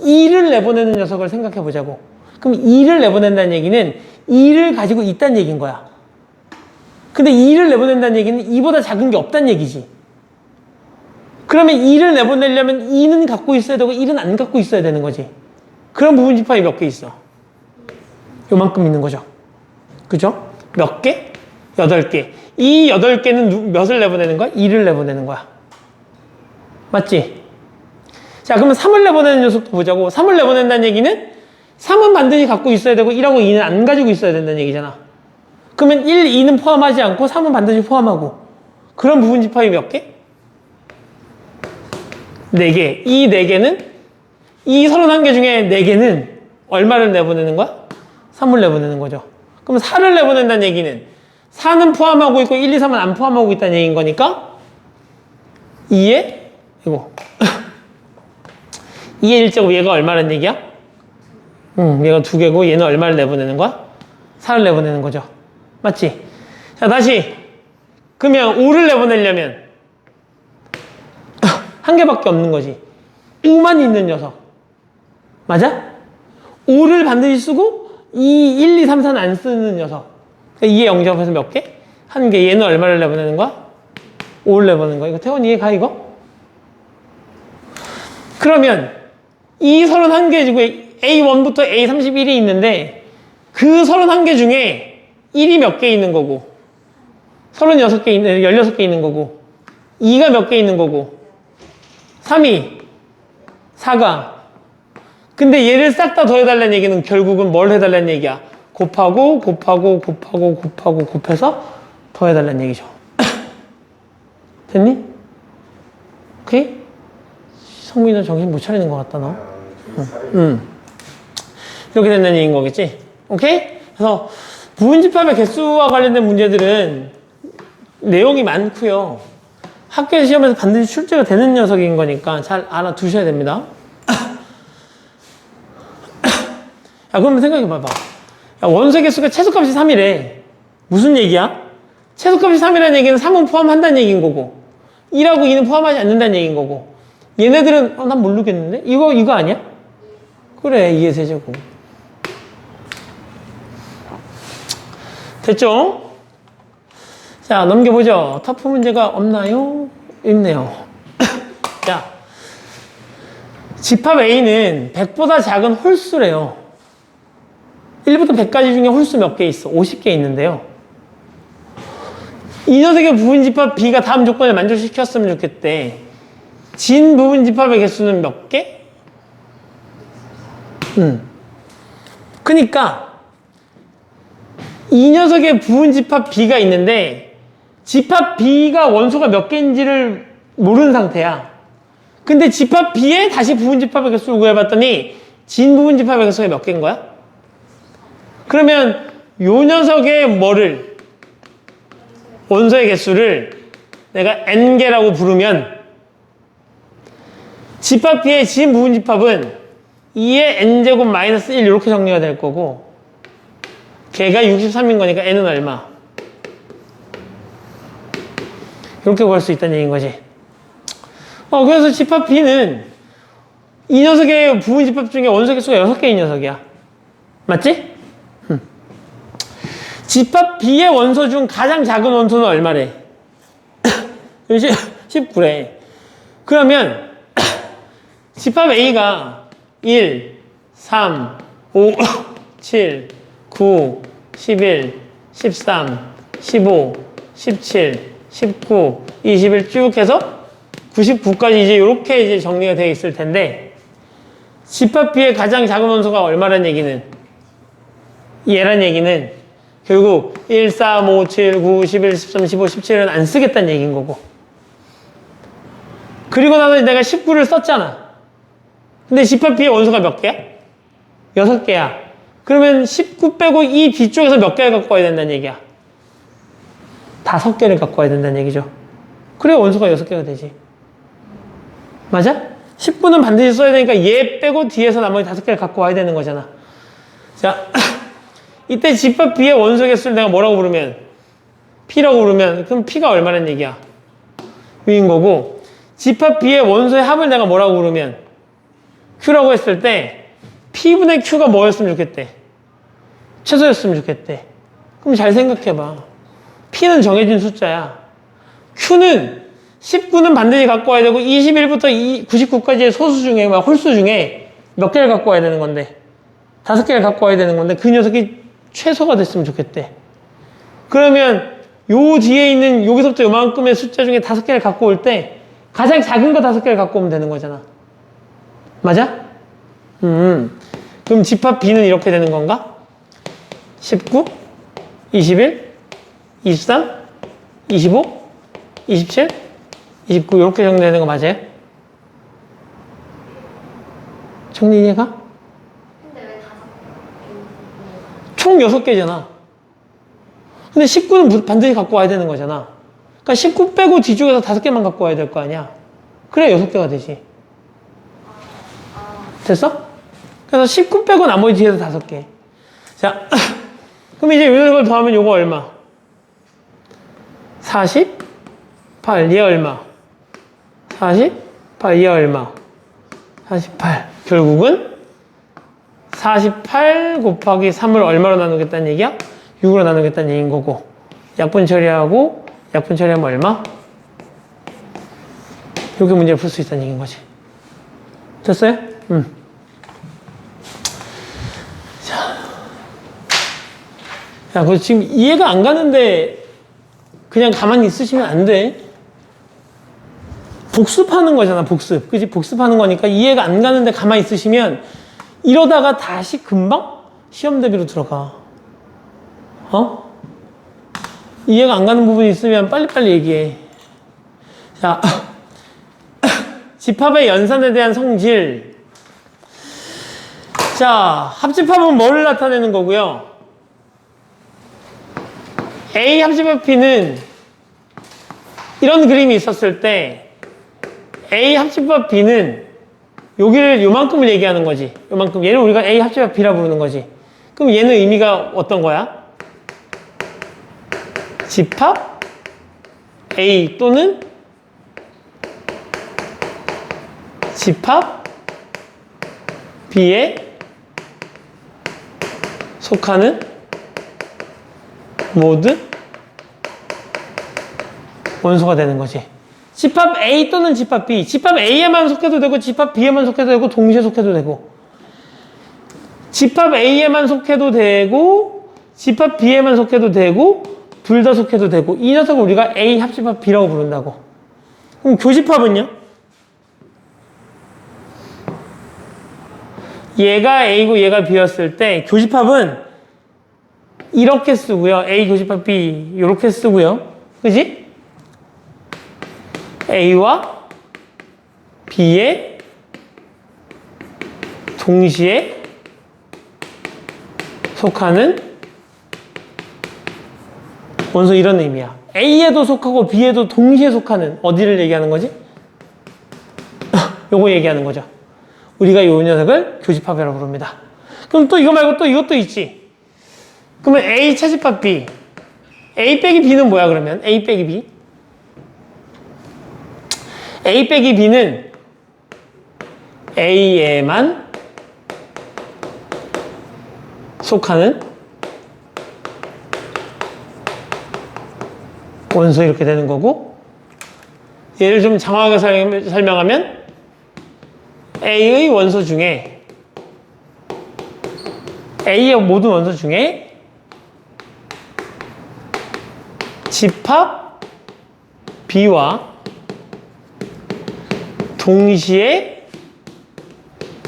A: 2를 내보내는 녀석을 생각해 보자고. 그럼 2를 내보낸다는 얘기는 2를 가지고 있다는 얘기인 거야. 근데 2를 내보낸다는 얘기는 2보다 작은 게 없다는 얘기지. 그러면 2를 내보내려면 2는 갖고 있어야 되고 1은 안 갖고 있어야 되는 거지. 그런 부분집합이 몇 개 있어? 요만큼 있는 거죠. 그죠? 몇 개? 8개. 이 8개는 몇을 내보내는 거야? 2를 내보내는 거야. 맞지? 자, 그러면 3을 내보내는 녀석도 보자고. 3을 내보낸다는 얘기는 3은 반드시 갖고 있어야 되고 1하고 2는 안 가지고 있어야 된다는 얘기잖아. 그러면 1, 2는 포함하지 않고 3은 반드시 포함하고. 그런 부분집합이 몇 개? 4개. 이 4개는 이 31개 중에 4개는 얼마를 내보내는 거야? 3을 내보내는 거죠. 그럼 4를 내보낸다는 얘기는 4는 포함하고 있고 1, 2, 3은 안 포함하고 있다는 얘기인 거니까 2에 이거 2의 1제곱 얘가 얼마란 얘기야? 얘가 2개고 얘는 얼마를 내보내는 거야? 4를 내보내는 거죠. 맞지? 자, 다시 그러면 5를 내보내려면 한 개밖에 없는 거지. 5만 있는 녀석. 맞아? 5를 반드시 쓰고 2, 1, 2, 3, 4는 안 쓰는 녀석. 2의 영접해서 몇 개? 한 개. 얘는 얼마를 내보내는 거야? 5를 내보내는 거야. 이거 태원 이해가 이거? 그러면 이 31개 중에 A1부터 A31이 있는데 그 31개 중에 1이 몇 개 있는 거고 36개 있는 16개 있는 거고 2가 몇 개 있는 거고 3이 4가 근데 얘를 싹 다 더해달라는 얘기는 결국은 뭘 해달라는 얘기야? 곱하고 곱해서 더해달라는 얘기죠. 됐니? 오케이? 성민이 너 정신 못 차리는 것 같다 너. 이렇게 된다는 얘기인 거겠지? 오케이? 그래서 부분집합의 개수와 관련된 문제들은 내용이 많고요. 학교 시험에서 반드시 출제가 되는 녀석인 거니까 잘 알아두셔야 됩니다. 야, 그러면 생각해봐봐. 야, 원소의 개수가 최소값이 3이래. 무슨 얘기야? 최소값이 3이라는 얘기는 3은 포함한다는 얘기인 거고 1하고 2는 포함하지 않는다는 얘기인 거고 얘네들은 난 모르겠는데? 이거 아니야? 그래, 2의 세제곱. 됐죠? 자, 넘겨보죠. 터프 문제가 없나요? 있네요. 자, 집합 A는 100보다 작은 홀수래요. 1부터 100까지 중에 홀수 몇 개 있어? 50개 있는데요. 이 녀석의 부분집합 B가 다음 조건을 만족시켰으면 좋겠대. 진 부분집합의 개수는 몇 개? 그니까 이 녀석의 부분집합 B가 있는데 집합 B가 원소가 몇 개인지를 모르는 상태야. 근데 집합 B에 다시 부분집합의 개수를 구해봤더니 진 부분집합의 개수가 몇 개인 거야? 그러면 요 녀석의 뭐를 원소의 개수를 내가 n개라고 부르면 집합 B의 진 부분집합은 2의 n제곱 마이너스 1 이렇게 정리가 될 거고 걔가 63인 거니까 n은 얼마? 이렇게 구할 수 있다는 얘기인 거지. 그래서 집합 B는 이 녀석의 부분집합 중에 원소 개수가 6개인 녀석이야. 맞지? 집합 B의 원소 중 가장 작은 원소는 얼마래? 19래. 그러면 집합 A가 1, 3, 5, 7, 9, 11, 13, 15, 17, 19, 21 쭉 해서 99까지 이제 이렇게 이제 정리가 되어 있을 텐데 집합 B의 가장 작은 원소가 얼마란 얘기는 얘란 얘기는 결국 1, 3, 5, 7, 9, 11, 13, 15, 17은 안 쓰겠다는 얘기인 거고 그리고 나서 내가 19를 썼잖아. 근데 집합 B의 원소가 몇 개야? 6개야. 그러면 19 빼고 이 뒤쪽에서 몇 개를 갖고 와야 된다는 얘기야? 5개를 갖고 와야 된다는 얘기죠. 그래야 원소가 6개가 되지. 맞아? 19는 반드시 써야 되니까 얘 빼고 뒤에서 나머지 5개를 갖고 와야 되는 거잖아. 자, 이때 집합 B의 원소 개수를 내가 뭐라고 부르면? P라고 부르면 그럼 P가 얼마란 얘기야? U인 거고 집합 B의 원소의 합을 내가 뭐라고 부르면? Q라고 했을 때 P분의 Q가 뭐였으면 좋겠대? 최소였으면 좋겠대. 그럼 잘 생각해봐. P는 정해진 숫자야. Q는 19는 반드시 갖고 와야 되고 21부터 99까지의 소수 중에 홀수 중에 몇 개를 갖고 와야 되는 건데 5개를 갖고 와야 되는 건데 그 녀석이 최소가 됐으면 좋겠대. 그러면 요 뒤에 있는 여기서부터 요만큼의 숫자 중에 5개를 갖고 올 때 가장 작은 거 5개를 갖고 오면 되는 거잖아. 맞아? 그럼 집합 B는 이렇게 되는 건가? 19, 21, 23, 25, 27, 29 이렇게 정리되는 거 맞아요? 정리 이해가?
C: 근데 왜 5개?
A: 총 6개잖아. 근데 19는 반드시 갖고 와야 되는 거잖아. 그러니까 19 빼고 뒤쪽에서 5개만 갖고 와야 될 거 아니야. 그래야 6개가 되지. 됐어? 그래서 19 빼고 나머지 뒤에서 5개. 자, 그럼 이제 이걸 더하면 요거 얼마? 48. 얘 얼마? 48. 얘 얼마? 48. 결국은 48 곱하기 3을 얼마로 나누겠다는 얘기야? 6으로 나누겠다는 얘기인 거고. 약분 처리하고 약분 처리하면 얼마? 이렇게 문제를 풀 수 있다는 얘기인 거지. 됐어요? 야, 그거 지금 이해가 안 가는데 그냥 가만히 있으시면 안 돼. 복습하는 거잖아, 복습. 그지? 복습하는 거니까 이해가 안 가는데 가만히 있으시면 이러다가 다시 금방 시험 대비로 들어가. 어? 이해가 안 가는 부분이 있으면 빨리빨리 얘기해. 자, 집합의 연산에 대한 성질. 자, 합집합은 뭐를 나타내는 거고요? A 합집합 B는 이런 그림이 있었을 때 A 합집합 B는 여기를 요만큼을 얘기하는 거지. 요만큼. 얘를 우리가 A 합집합 B라 부르는 거지. 그럼 얘는 의미가 어떤 거야? 집합 A 또는 집합 B에 속하는 모든 원소가 되는 거지. 집합 A 또는 집합 B. 집합 A에만 속해도 되고 집합 B에만 속해도 되고 동시에 속해도 되고 집합 A에만 속해도 되고 집합 B에만 속해도 되고 둘 다 속해도 되고 이 녀석을 우리가 A 합집합 B라고 부른다고. 그럼 교집합은요? 얘가 A고 얘가 B였을 때 교집합은 이렇게 쓰고요. A 교집합 B 이렇게 쓰고요. 그지? A와 B에 동시에 속하는 원소 이런 의미야. A에도 속하고 B에도 동시에 속하는 어디를 얘기하는 거지? 요거 얘기하는 거죠. 우리가 이 녀석을 교집합이라고 부릅니다. 그럼 또 이거 말고 또 이것도 있지. 그러면 A 차집합 B. A 빼기 B는 뭐야 그러면? A 빼기 B. A 빼기 B는 A에만 속하는 원소 이렇게 되는 거고, 얘를 좀 장황하게 설명하면 A의 원소 중에 A의 모든 원소 중에 집합 B와 동시에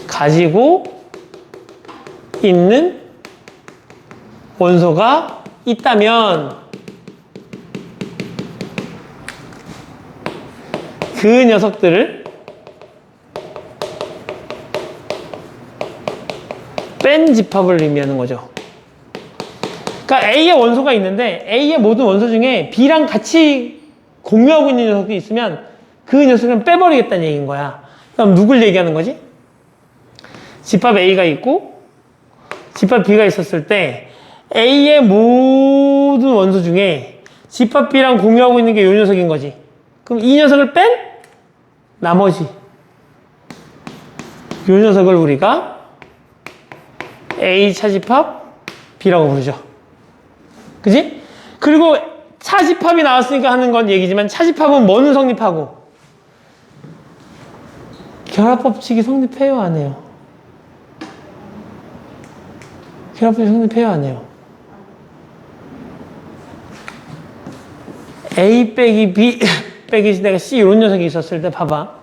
A: 가지고 있는 원소가 있다면 그 녀석들을 뺀 집합을 의미하는 거죠. 그러니까 A의 원소가 있는데 A의 모든 원소 중에 B랑 같이 공유하고 있는 녀석이 있으면 그 녀석은 빼버리겠다는 얘기인 거야. 그럼 누굴 얘기하는 거지? 집합 A가 있고 집합 B가 있었을 때 A의 모든 원소 중에 집합 B랑 공유하고 있는 게 이 녀석인 거지. 그럼 이 녀석을 뺀 나머지 이 녀석을 우리가 A 차집합 B라고 부르죠. 그지? 그리고 차집합이 나왔으니까 하는 건 얘기지만 차집합은 뭐는 성립하고 결합법칙이 성립해요 안 해요? 결합법칙이 성립해요 안 해요? A 빼기 B 빼기 내가 C 이런 녀석이 있었을 때 봐봐.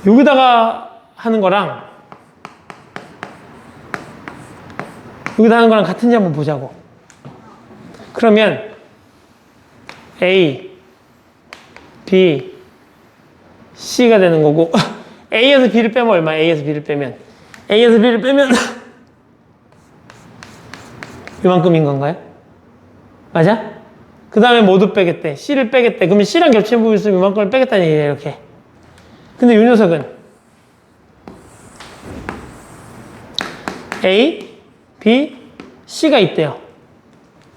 A: 여기다가 하는 거랑 여기다 하는 거랑 같은지 한번 보자고. 그러면 A, B, C가 되는 거고 A에서 B를 빼면 얼마? A에서 B를 빼면 A에서 B를 빼면 이만큼인 건가요? 맞아? 그 다음에 모두 빼겠대. C를 빼겠대. 그러면 C랑 겹치는 부분이 있으면 이만큼을 빼겠다는 얘기야, 이렇게. 근데 이 녀석은 A, B, C가 있대요.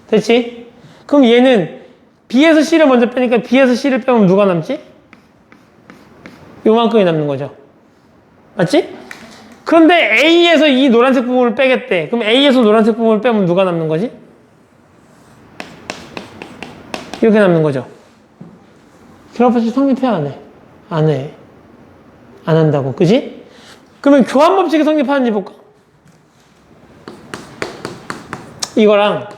A: 됐지? 그럼 얘는 B에서 C를 먼저 빼니까 B에서 C를 빼면 누가 남지? 요만큼이 남는 거죠. 맞지? 그런데 A에서 이 노란색 부분을 빼겠대. 그럼 A에서 노란색 부분을 빼면 누가 남는 거지? 이렇게 남는 거죠. 결합법칙 성립해, 안 해? 안 해. 안 한다고. 그지? 그러면 교환법칙이 성립하는지 볼까? 이거랑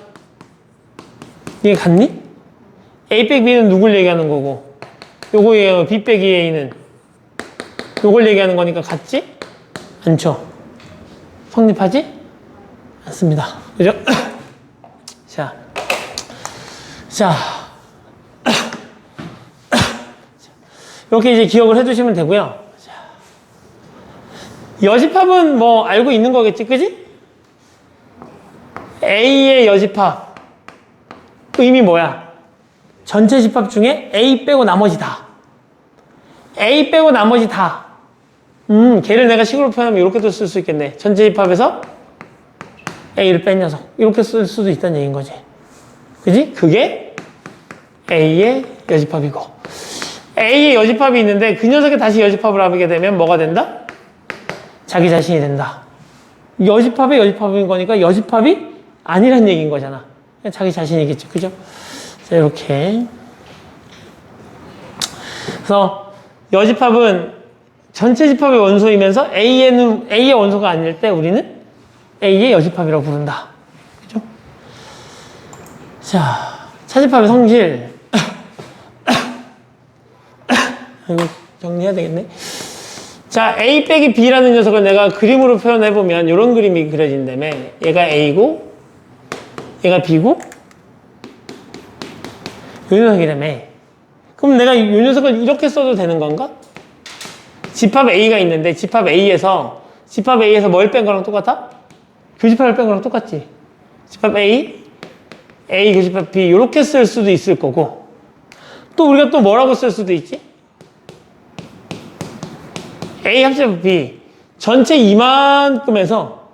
A: 이게 같니? A 빼기 B는 누굴 얘기하는 거고, 요거 얘기하면 B 빼기 A는 요걸 얘기하는 거니까 같지? 않죠? 성립하지? 않습니다. 그죠? 자. 이렇게 이제 기억을 해두시면 되고요. 여집합은 뭐 알고 있는 거겠지, 그지? A의 여집합 의미 뭐야? 전체 집합 중에 A 빼고 나머지 다. A 빼고 나머지 다. 걔를 내가 식으로 표현하면 이렇게도 쓸 수 있겠네. 전체 집합에서 A를 뺀 녀석. 이렇게 쓸 수도 있다는 얘기인 거지. 그지? 그게 A의 여집합이고, A의 여집합이 있는데 그 녀석이 다시 여집합을 하게 되면 뭐가 된다? 자기 자신이 된다. 여집합의 여집합인 거니까 여집합이 아니란 얘기인 거잖아. 그냥 자기 자신이겠죠. 그죠? 자, 이렇게. 그래서 여집합은 전체 집합의 원소이면서 A의 원소가 아닐 때 우리는 A의 여집합이라고 부른다. 그죠? 자, 차집합의 성질. 이거 정리해야 되겠네. 자, A 빼기 B라는 녀석을 내가 그림으로 표현해보면 이런 그림이 그려진다며. 얘가 A고, 얘가 B고, 이 녀석이라며. 그럼 내가 이 녀석을 이렇게 써도 되는 건가? 집합 A가 있는데 집합 A에서 뭘 뺀 거랑 똑같아? 교집합을 뺀 거랑 똑같지. 집합 A 교집합 B 이렇게 쓸 수도 있을 거고, 또 우리가 또 뭐라고 쓸 수도 있지? A 합집합 B 전체 이만큼에서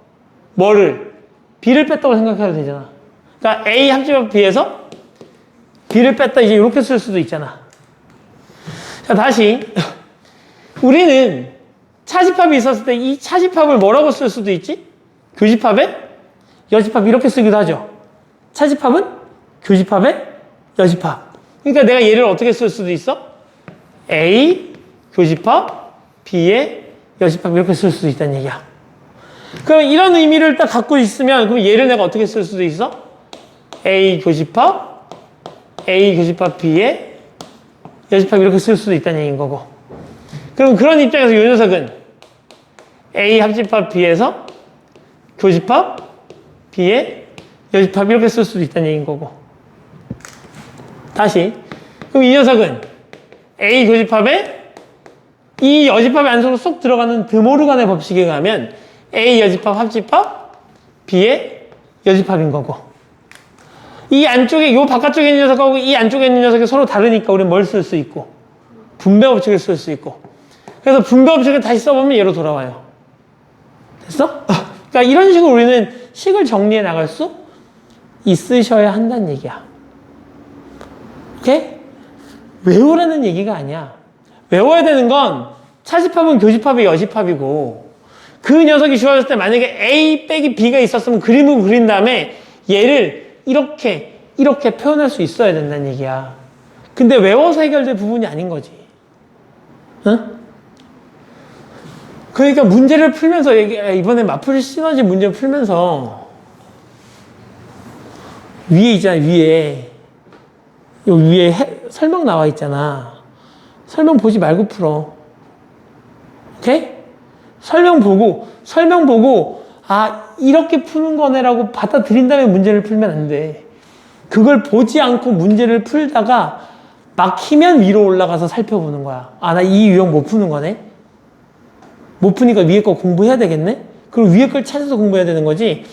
A: 뭐를? B를 뺐다고 생각해도 되잖아. 그러니까 A 합집합 B에서 B를 뺐다, 이제 이렇게 쓸 수도 있잖아. 자, 다시 우리는 차집합이 있었을 때 이 차집합을 뭐라고 쓸 수도 있지? 교집합에 여집합 이렇게 쓰기도 하죠. 차집합은 교집합에 여집합. 그러니까 내가 얘를 어떻게 쓸 수도 있어? A 교집합 B의 여집합 이렇게 쓸 수도 있다는 얘기야. 그럼 이런 의미를 딱 갖고 있으면 그럼 얘를 내가 어떻게 쓸 수도 있어? A 교집합 B의 여집합 이렇게 쓸 수도 있다는 얘기인 거고. 그럼 그런 입장에서 이 녀석은 A 합집합 B에서 교집합 B의 여집합 이렇게 쓸 수도 있다는 얘기인 거고. 다시. 그럼 이 녀석은 A 교집합에 이 여집합의 안으로 쏙 들어가는 드모르간의 법칙에 의하면 A 여집합 합집합 B의 여집합인 거고. 이 안쪽에, 요 바깥쪽에 있는 녀석하고 이 안쪽에 있는 녀석이 서로 다르니까 우리는 뭘 쓸 수 있고, 분배 법칙을 쓸 수 있고. 그래서 분배 법칙을 다시 써보면 얘로 돌아와요. 됐어? 그러니까 이런 식으로 우리는 식을 정리해 나갈 수 있으셔야 한다는 얘기야. 오케이? 외우라는 얘기가 아니야. 외워야 되는 건 차집합은 교집합의 여집합이고, 그 녀석이 주어졌을 때 만약에 A 빼기 B가 있었으면 그림을 그린 다음에 얘를 이렇게 표현할 수 있어야 된다는 얘기야. 근데 외워서 해결될 부분이 아닌 거지. 응? 그러니까 문제를 풀면서 이번에 마플 시너지 문제 풀면서 위에 있잖아, 위에. 요 위에 설명 나와 있잖아. 설명 보지 말고 풀어. 오케이? 설명 보고, 아, 이렇게 푸는 거네라고 받아들인 다음에 문제를 풀면 안 돼. 그걸 보지 않고 문제를 풀다가 막히면 위로 올라가서 살펴보는 거야. 아, 나 이 유형 못 푸는 거네? 못 푸니까 위에 거 공부해야 되겠네? 그럼 위에 걸 찾아서 공부해야 되는 거지.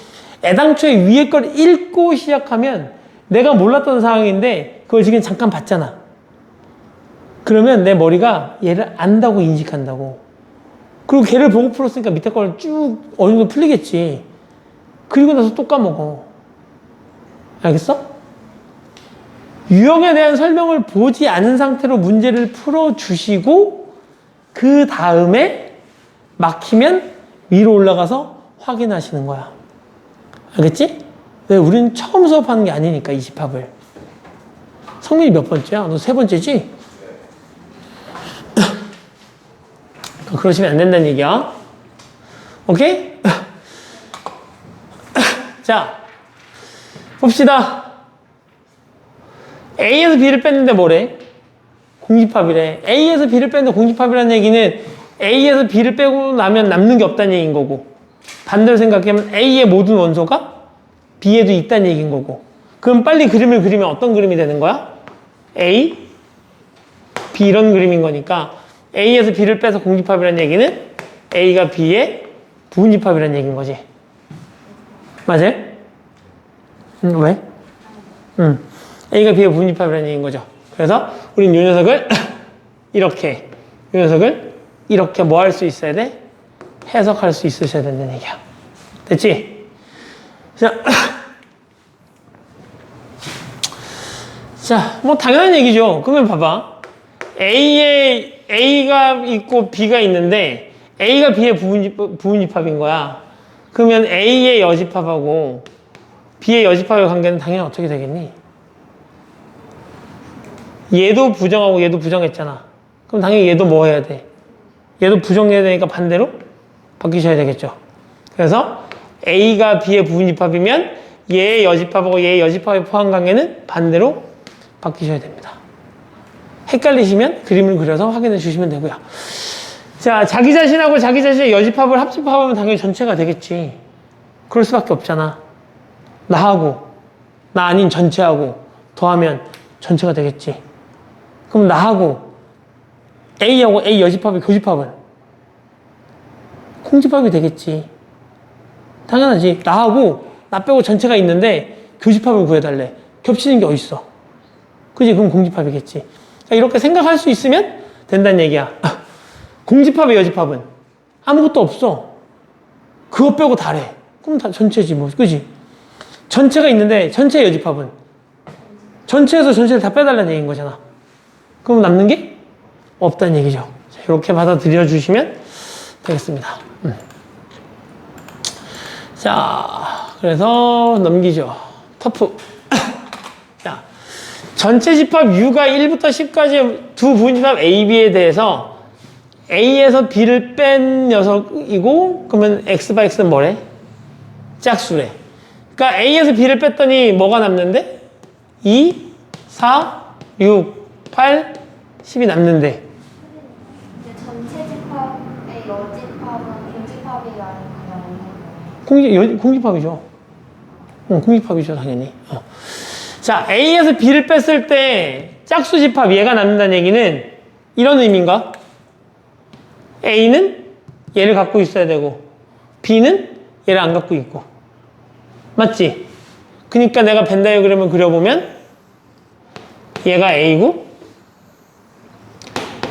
A: 애당초에 위에 걸 읽고 시작하면 내가 몰랐던 상황인데 그걸 지금 잠깐 봤잖아. 그러면 내 머리가 얘를 안다고 인식한다고. 그리고 걔를 보고 풀었으니까 밑에 걸 쭉 어느 정도 풀리겠지. 그리고 나서 또 까먹어. 알겠어? 유형에 대한 설명을 보지 않은 상태로 문제를 풀어주시고 그 다음에 막히면 위로 올라가서 확인하시는 거야. 알겠지? 왜? 우리는 처음 수업하는 게 아니니까 이 집합을. 성민이 몇 번째야? 너 3번째지? 그러시면 안 된다는 얘기야. 오케이? 자, 봅시다. A에서 B를 뺐는데 뭐래? 공집합이래. A에서 B를 뺐는데 공집합이라는 얘기는 A에서 B를 빼고 나면 남는 게 없다는 얘기인 거고, 반대로 생각하면 A의 모든 원소가 B에도 있다는 얘기인 거고. 그럼 빨리 그림을 그리면 어떤 그림이 되는 거야? A, B 이런 그림인 거니까 A에서 B를 빼서 공집합이라는 얘기는 A가 B의 부분집합이라는 얘기인 거지. 맞아요? 왜? A가 B의 부분집합이라는 얘기인 거죠. 그래서 우린 이 녀석을 이렇게, 이 녀석을 이렇게 뭐 할 수 있어야 돼? 해석할 수 있으셔야 된다는 얘기야. 됐지? 자, 뭐 당연한 얘기죠. 그러면 봐봐. A가 있고 B가 있는데 A가 B의 부분집합인 거야. 그러면 A의 여집합하고 B의 여집합의 관계는 당연히 어떻게 되겠니? 얘도 부정하고 얘도 부정했잖아. 그럼 당연히 얘도 뭐 해야 돼? 얘도 부정해야 되니까 반대로 바뀌셔야 되겠죠. 그래서 A가 B의 부분집합이면 얘의 여집합하고 얘의 여집합의 포함 관계는 반대로 바뀌셔야 됩니다. 헷갈리시면 그림을 그려서 확인해 주시면 되고요. 자, 자기 자신하고 자기 자신의 여집합을 합집합하면 당연히 전체가 되겠지. 그럴 수밖에 없잖아. 나하고 나 아닌 전체하고 더하면 전체가 되겠지. 그럼 나하고 A하고 A 여집합의 교집합은 공집합이 되겠지. 당연하지. 나하고 나 빼고 전체가 있는데 교집합을 구해달래. 겹치는 게 어딨어. 그지? 그럼 공집합이겠지. 이렇게 생각할 수 있으면 된다는 얘기야. 공집합의 여집합은 아무것도 없어. 그거 빼고 다래. 그럼 다 전체지 뭐. 그지? 전체가 있는데 전체의 여집합은 전체에서 전체를 다 빼달라는 얘기인 거잖아. 그럼 남는 게 없다는 얘기죠. 자, 이렇게 받아들여 주시면 되겠습니다. 자, 그래서 넘기죠. 터프. 자, 전체 집합 U가 1부터 10까지 두 부분집합 A, B에 대해서 A에서 B를 뺀 녀석이고, 그러면 X바 X는 뭐래? 짝수래. 그러니까 A에서 B를 뺐더니 뭐가 남는데? 2, 4, 6, 8, 10이 남는데.
C: 근데 전체 집합의 여집합은 공집합이 아니고 그냥
A: 공집합이죠. 공집합이죠, 당연히. 자, A에서 B를 뺐을 때 짝수 집합 얘가 남는다는 얘기는 이런 의미인가? A는 얘를 갖고 있어야 되고 B는 얘를 안 갖고 있고. 맞지? 그러니까 내가 벤 다이어그램을 그려보면 얘가 A고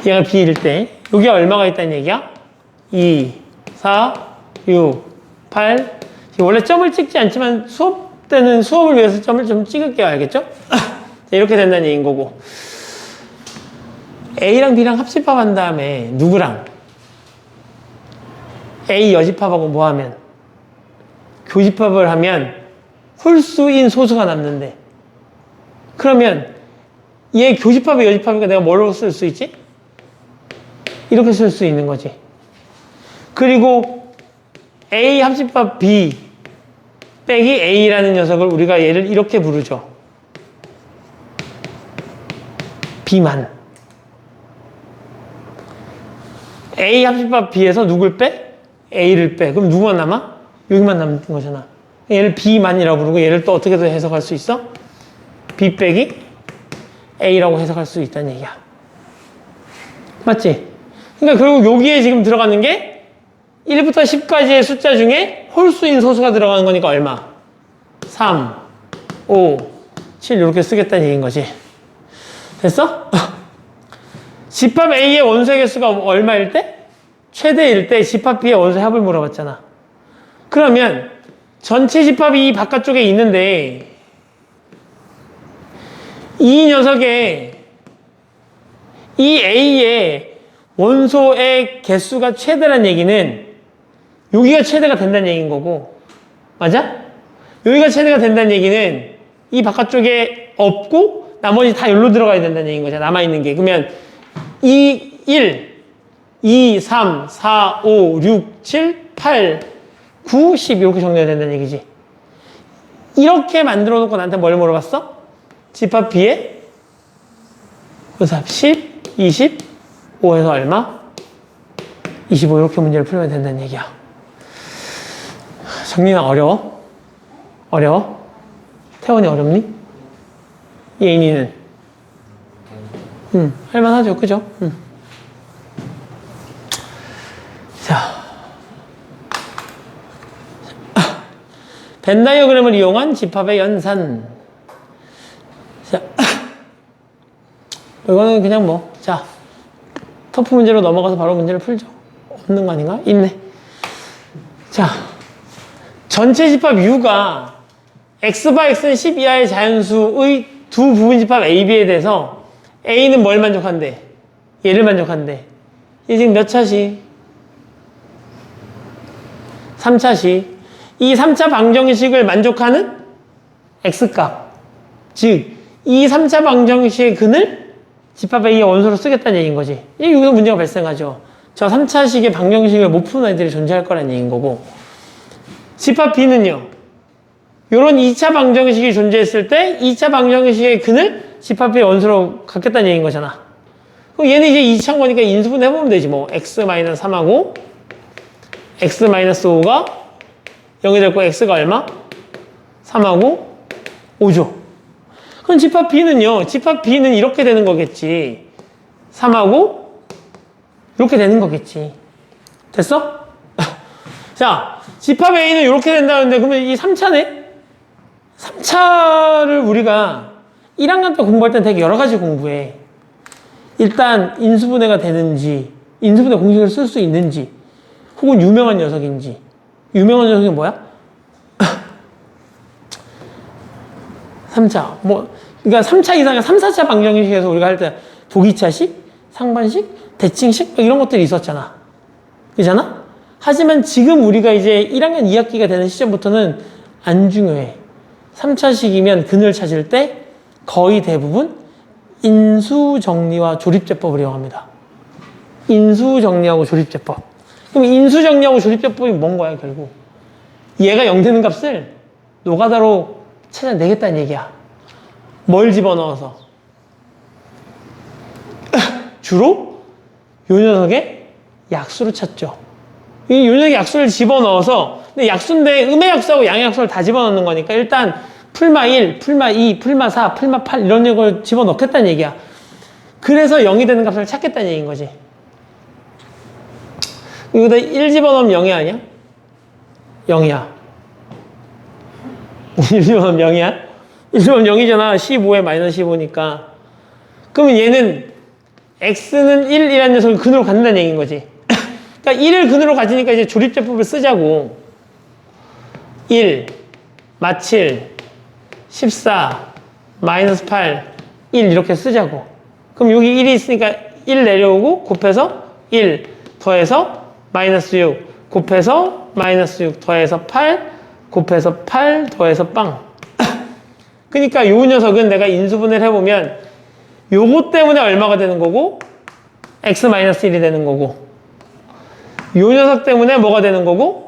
A: 얘가 B일 때 여기가 얼마가 있다는 얘기야? 2, 4, 6, 8. 원래 점을 찍지 않지만 수업 때는 수업을 위해서 점을 좀 찍을게요. 알겠죠? 이렇게 된다는 얘기인 거고, A랑 B랑 합집합한 다음에 누구랑? A 여집합하고 뭐 하면? 교집합을 하면 홀수인 소수가 남는데, 그러면 얘 교집합이 여집합이니까 내가 뭐로 쓸 수 있지? 이렇게 쓸 수 있는 거지. 그리고 A 합집합 B 빼기 A라는 녀석을 우리가 얘를 이렇게 부르죠. B만. A 합집합 B에서 누굴 빼? A를 빼. 그럼 누구가 남아? 여기만 남는 거잖아. 얘를 B만이라고 부르고 얘를 또 어떻게 해석할 수 있어? B 빼기 A라고 해석할 수 있다는 얘기야. 맞지? 그러니까 결국 여기에 지금 들어가는 게 1부터 10까지의 숫자 중에 홀수인 소수가 들어가는 거니까 얼마? 3, 5, 7 이렇게 쓰겠다는 얘기인 거지. 됐어? 집합 A의 원소의 개수가 얼마일 때? 최대일 때 집합 B의 원소의 합을 물어봤잖아. 그러면 전체 집합이 이 바깥쪽에 있는데 이 녀석의 이 A의 원소의 개수가 최대란 얘기는 여기가 최대가 된다는 얘기인 거고, 맞아? 여기가 최대가 된다는 얘기는 이 바깥쪽에 없고 나머지 다 여기로 들어가야 된다는 얘기인 거잖아. 남아있는 게. 그러면 2, 3, 4, 5, 6, 7, 8, 9, 10 이렇게 정리가 된다는 얘기지. 이렇게 만들어 놓고 나한테 뭘 물어봤어? 집합 B의 원소합 10, 20, 5에서 얼마? 25 이렇게 문제를 풀면 된다는 얘기야. 정리는 어려워? 어려워? 태원이 어렵니? 예인이는? 할만하죠, 그죠? 자, 벤 다이어그램을 이용한 집합의 연산. 자, 이거는 그냥 뭐, 자, 터프 문제로 넘어가서 바로 문제를 풀죠. 없는 거 아닌가? 있네. 자, 전체 집합 U가 X바 X는 10 이하의 자연수의 두 부분 집합 A, B에 대해서 A는 뭘 만족한대? 얘를 만족한대. 얘 지금 몇 차시? 3차시. 이 3차 방정식을 만족하는 X값. 즉, 이 3차 방정식의 근을 집합 A의 원소로 쓰겠다는 얘기인 거지. 여기서 문제가 발생하죠. 저 3차식의 방정식을 못 푸는 애들이 존재할 거라는 얘기인 거고. 집합 B는요. 요런 2차 방정식이 존재했을 때 2차 방정식의 근을 집합 B의 원소로 갖겠다는 얘기인 거잖아. 그럼 얘는 이제 2차인 거니까 인수분 해보면 되지 뭐. X-3하고 X-5가 0이 될 거고 X가 얼마? 3하고 5죠. 그럼 집합 B는요. 집합 B는 이렇게 되는 거겠지. 3하고 이렇게 되는 거겠지. 됐어? 자, 집합 A는 이렇게 된다는데 그러면 이 3차네? 3차를 우리가 1학년 때 공부할 때는 되게 여러 가지 공부해. 일단 인수분해가 되는지, 인수분해 공식을 쓸 수 있는지, 혹은 유명한 녀석인지. 유명한 녀석이 뭐야? 3차. 뭐, 그러니까 3차 이상의 3, 4차 방정식에서 우리가 할 때 보기차식, 상반식, 대칭식 이런 것들이 있었잖아. 그잖아? 하지만 지금 우리가 이제 1학년 2학기가 되는 시점부터는 안 중요해. 3차식이면 근을 찾을 때 거의 대부분 인수정리와 조립제법을 이용합니다. 인수정리하고 조립제법. 그럼 인수정리하고 조립제법이 뭔 거야, 결국? 얘가 0 되는 값을 노가다로 찾아내겠다는 얘기야. 뭘 집어넣어서? 주로 요 녀석의 약수로 찾죠. 이 요 녀석의 약수를 집어넣어서, 근데 약수인데 음의 약수하고 양의 약수를 다 집어넣는 거니까 일단 풀마 1, 풀마 2, 풀마 4, 풀마 8 이런 걸 집어넣겠다는 얘기야. 그래서 0이 되는 값을 찾겠다는 얘기인 거지. 여기다 1 집어넣으면 0이 아니야? 0이야. 1 집어넣으면 0이야? 1 집어넣으면 0이잖아. 15에 마이너스 15니까. 그러면 얘는 x는 1이라는 녀석을 근으로 갖는다는 얘기인 거지. 그러니까 1을 근으로 가지니까 이제 조립제법을 쓰자고. 1, 마7, 14, 마이너스 8, 1 이렇게 쓰자고. 그럼 여기 1이 있으니까 1 내려오고 곱해서 1 더해서 마이너스 6 곱해서 마이너스 6 더해서 8 곱해서 8 더해서 빵. 그러니까 요 녀석은 내가 인수분해를 해보면 요거 때문에 얼마가 되는 거고 x-1이 되는 거고 요 녀석 때문에 뭐가 되는 거고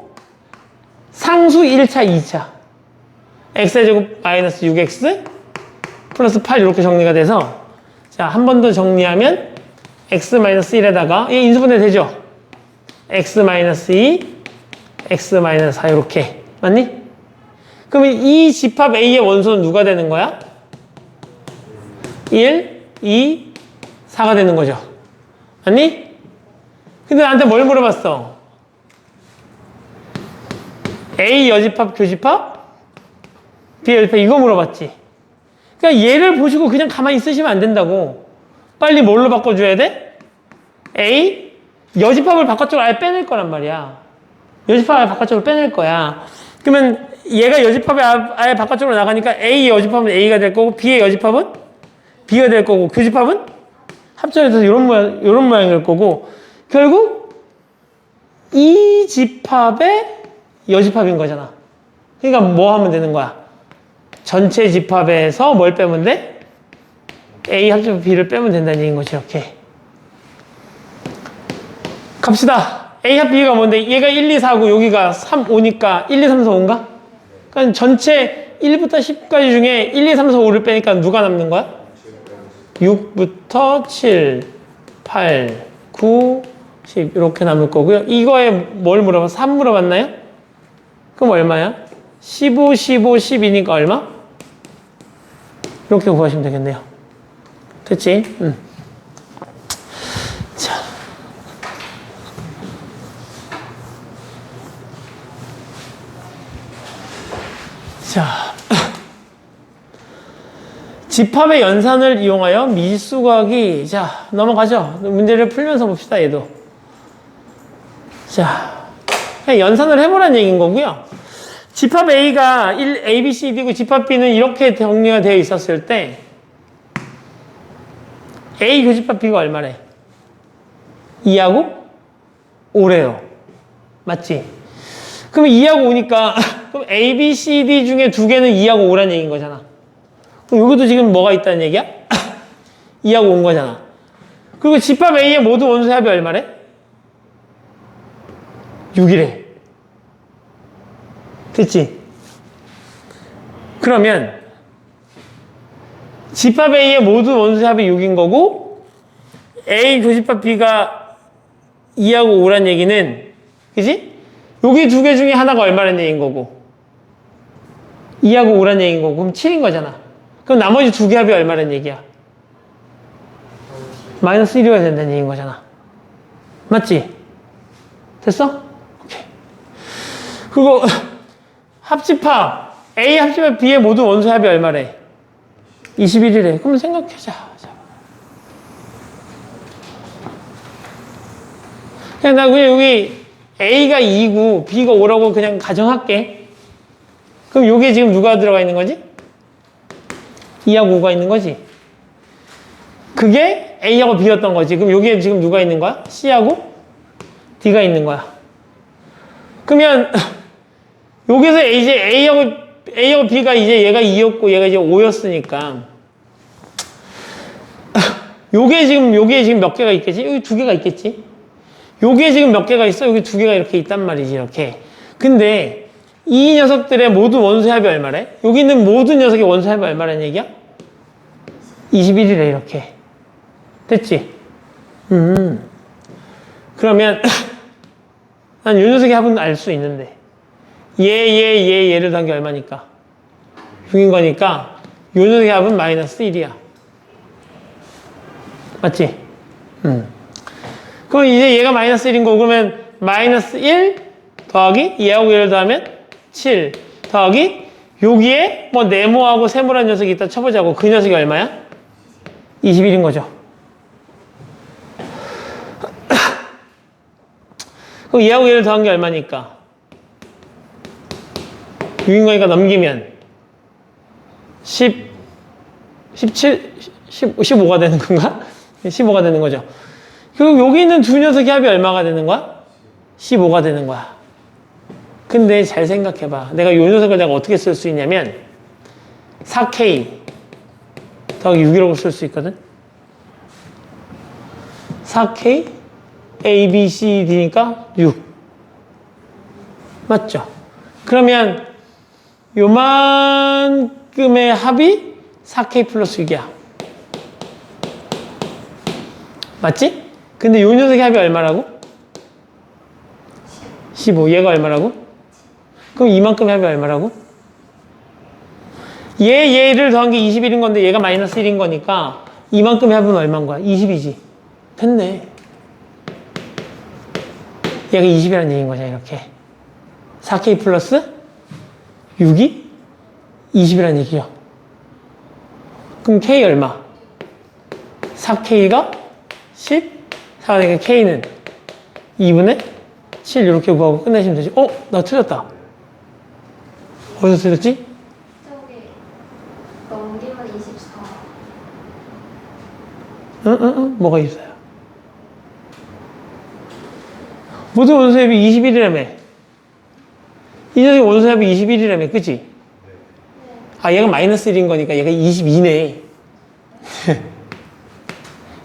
A: 상수 1차, 2차 x제곱 마이너스 6x 플러스 8 이렇게 정리가 돼서 자, 한 번 더 정리하면 x-1에다가 얘 인수분해 되죠? x-2 x-4 이렇게 맞니? 그러면 이 집합 A의 원소는 누가 되는 거야? 1, 2, 4가 되는 거죠. 맞니? 근데 나한테 뭘 물어봤어? A 여집합, 교집합? B 여집합 이거 물어봤지. 그러니까 얘를 보시고 그냥 가만히 있으시면 안 된다고. 빨리 뭘로 바꿔줘야 돼? A 여집합을 바깥쪽으로 아예 빼낼 거란 말이야. 여집합을 아예 바깥쪽으로 빼낼 거야. 그러면 얘가 여집합이 아예 바깥쪽으로 나가니까 A 여집합은 A가 될 거고 B의 여집합은 B가 될 거고 교집합은 합쳐져서 이런 모양이 될 거고 결국 이 집합의 여집합인 거잖아. 그러니까 뭐 하면 되는 거야? 전체 집합에서 뭘 빼면 돼? A 합쳐 B를 빼면 된다는 얘기인 거지. 이렇게 갑시다. A 합 B가 뭔데? 얘가 1, 2, 4고 여기가 3, 5니까 1, 2, 3, 4, 5인가? 그러니까 전체 1부터 10까지 중에 1, 2, 3, 4, 5를 빼니까 누가 남는 거야? 6부터 7, 8, 9, 10 이렇게 남을 거고요. 이거에 뭘 물어봐? 3 물어봤나요? 그럼 얼마야? 15, 15, 10이니까 얼마? 이렇게 구하시면 되겠네요. 됐지? 자. 자. 집합의 연산을 이용하여 미지수 구하기. 자, 넘어가죠. 문제를 풀면서 봅시다, 얘도. 자, 그냥 연산을 해보라는 얘기인 거고요. 집합 A가 A, B, C, D고 집합 B는 이렇게 정리가 되어 있었을 때 A 교집합 B가 얼마래? 2하고 5래요. 맞지? 그럼 2하고 5니까 그럼 A, B, C, D 중에 두 개는 2하고 5라는 얘기인 거잖아. 그럼 여기도 지금 뭐가 있다는 얘기야? 2하고 5인 거잖아. 그리고 집합 A의 모두 원소의 합이 얼마래? 6이래. 됐지? 그러면 집합 A의 모두 원소의 합이 6인 거고 A 교집합 B가 2하고 5란 얘기는 그지? 여기 두 개 중에 하나가 얼마란 얘기인 거고 2하고 5란 얘기인 거고 그럼 7인 거잖아. 그럼 나머지 두 개 합이 얼마란 얘기야? 마이너스 1이어야 된다는 얘기인 거잖아. 맞지? 됐어? 오케이. 그리고 합집합 A 합집합 B의 모두 원소의 합이 얼마래? 21이래. 그럼 생각해자. 그냥 나 그냥 여기 A가 2고 B가 5라고 그냥 가정할게. 그럼 여기에 지금 누가 들어가 있는 거지? 2하고 5가 있는 거지. 그게 A하고 B였던 거지. 그럼 여기에 지금 누가 있는 거야? C하고 D가 있는 거야. 그러면 여기서 이제 A하고 B가 이제 얘가 2였고 얘가 이제 5였으니까 요게 지금 몇 개가 있겠지? 여기 두 개가 있겠지? 요게 지금 몇 개가 있어? 여기 두 개가 이렇게 있단 말이지, 이렇게. 근데 이 녀석들의 모든 원소의 합이 얼마래? 여기 있는 모든 녀석의 원소의 합이 얼마라는 얘기야? 21이래, 이렇게. 됐지? 그러면 난 이 녀석의 합은 알 수 있는데 얘를 더한 게 얼마니까? 6인 거니까 이 녀석의 합은 마이너스 1이야. 맞지? 그럼 이제 얘가 마이너스 1인 거고 그러면 마이너스 1 더하기 얘하고 얘를 더하면 7 더하기 여기에 뭐 네모하고 세모라는 녀석이 있다 쳐보자고. 그 녀석이 얼마야? 21인 거죠. 그럼 얘하고 얘를 더한 게 얼마니까? 6인 거니까 넘기면 15가 되는 건가? 15가 되는 거죠. 그리고 여기 있는 두 녀석의 합이 얼마가 되는 거야? 15가 되는 거야. 근데 잘 생각해봐. 내가 이 녀석을 내가 어떻게 쓸 수 있냐면 4K 더하기 6이라고 쓸 수 있거든. 4K A, B, C, D니까 6. 맞죠? 그러면 요만큼의 합이 4K 플러스 6이야. 맞지? 근데 요 녀석의 합이 얼마라고? 15. 얘가 얼마라고? 그럼 이만큼의 합이 얼마라고? 얘를 더한 게 21인 건데 얘가 마이너스 1인 거니까 이만큼의 합은 얼마인 거야? 20이지. 됐네. 얘가 20이라는 얘기인 거잖아, 이렇게. 4K 플러스 6이 20이라는 얘기죠. 그럼 K 얼마? 4K가 14가 되니까 K는 2분의 7 이렇게 구하고 끝내시면 되지. 나 틀렸다. 어디서 틀렸지?
C: 저기 넘기면 24.
A: 뭐가 있어요? 모든 원소협이 21이라며. 이 녀석이 원소협이 21이라며, 그치? 아, 얘가 마이너스 1인 거니까 얘가 22네.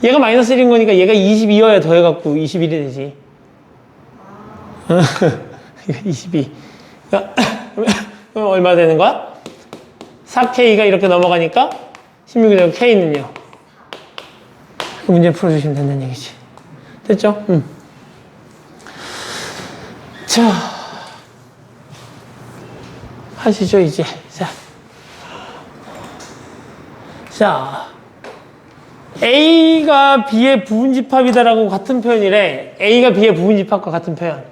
A: 얘가 마이너스 1인 거니까 얘가 22여야 더해갖고 21이 되지. 22. 그럼 얼마 되는 거야? 4K가 이렇게 넘어가니까 16이 되고 K는요? 그 문제 풀어주시면 된다는 얘기지. 됐죠? 자, 하시죠, 이제. 자, A가 B의 부분집합이다라고 같은 표현이래. A가 B의 부분집합과 같은 표현.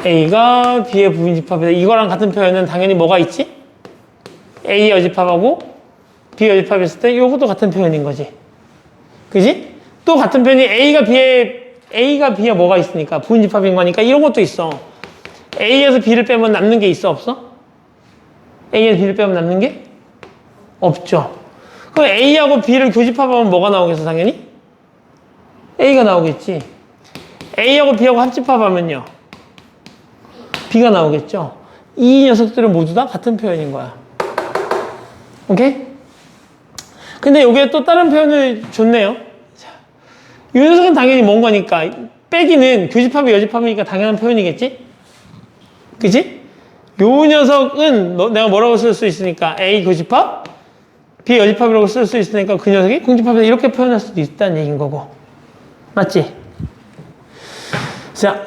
A: A가 B의 부분집합이다. 이거랑 같은 표현은 당연히 뭐가 있지? A 여집합하고 B 여집합이 있을 때 이것도 같은 표현인 거지. 그지? 또 같은 표현이 A가 B에 뭐가 있으니까 부분집합인 거니까 이런 것도 있어. A에서 B를 빼면 남는 게 있어, 없어? A에서 B를 빼면 남는 게? 없죠. 그럼 A하고 B를 교집합하면 뭐가 나오겠어, 당연히? A가 나오겠지. A하고 B하고 합집합하면요. B가 나오겠죠. 이 녀석들은 모두 다 같은 표현인 거야. 오케이? 근데 여기에 또 다른 표현을 줬네요. 자, 이 녀석은 당연히 뭔 거니까 빼기는 교집합이 여집합이니까 당연한 표현이겠지? 그치? 요 녀석은 내가 뭐라고 쓸 수 있으니까 A 교집합, B 여집합이라고 쓸 수 있으니까 그 녀석이 공집합이다 이렇게 표현할 수도 있다는 얘기인 거고. 맞지? 자,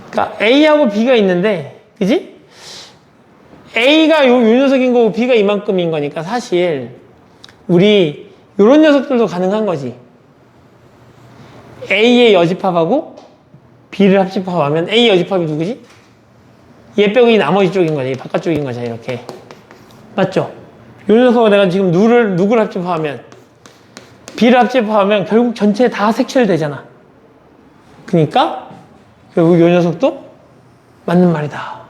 A: 그러니까 A하고 B가 있는데, 그지? A가 요 녀석인 거고 B가 이만큼인 거니까 사실 우리 요런 녀석들도 가능한 거지. A의 여집합하고 B를 합집합하면 A 여집합이 누구지? 얘 빼고 이 나머지 쪽인 거지. 바깥쪽인 거잖아, 이렇게. 맞죠? 요 녀석을 내가 지금 누구를 합집합하면 B를 합집합하면 결국 전체 다 색칠되잖아. 그러니까 결국 요 녀석도 맞는 말이다.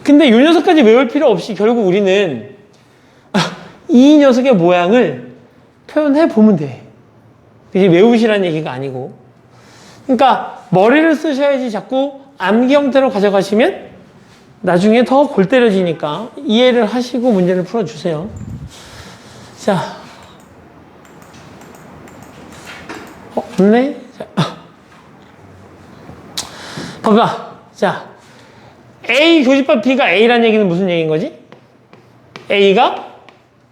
A: 근데 요 녀석까지 외울 필요 없이 결국 우리는 이 녀석의 모양을 표현해 보면 돼. 이게 외우시라는 얘기가 아니고. 그러니까 머리를 쓰셔야지 자꾸 암기 형태로 가져가시면 나중에 더 골 때려지니까 이해를 하시고 문제를 풀어주세요. 자. 없네? 자. 봐봐. 자. A 교집합 B가 A라는 얘기는 무슨 얘기인 거지? A가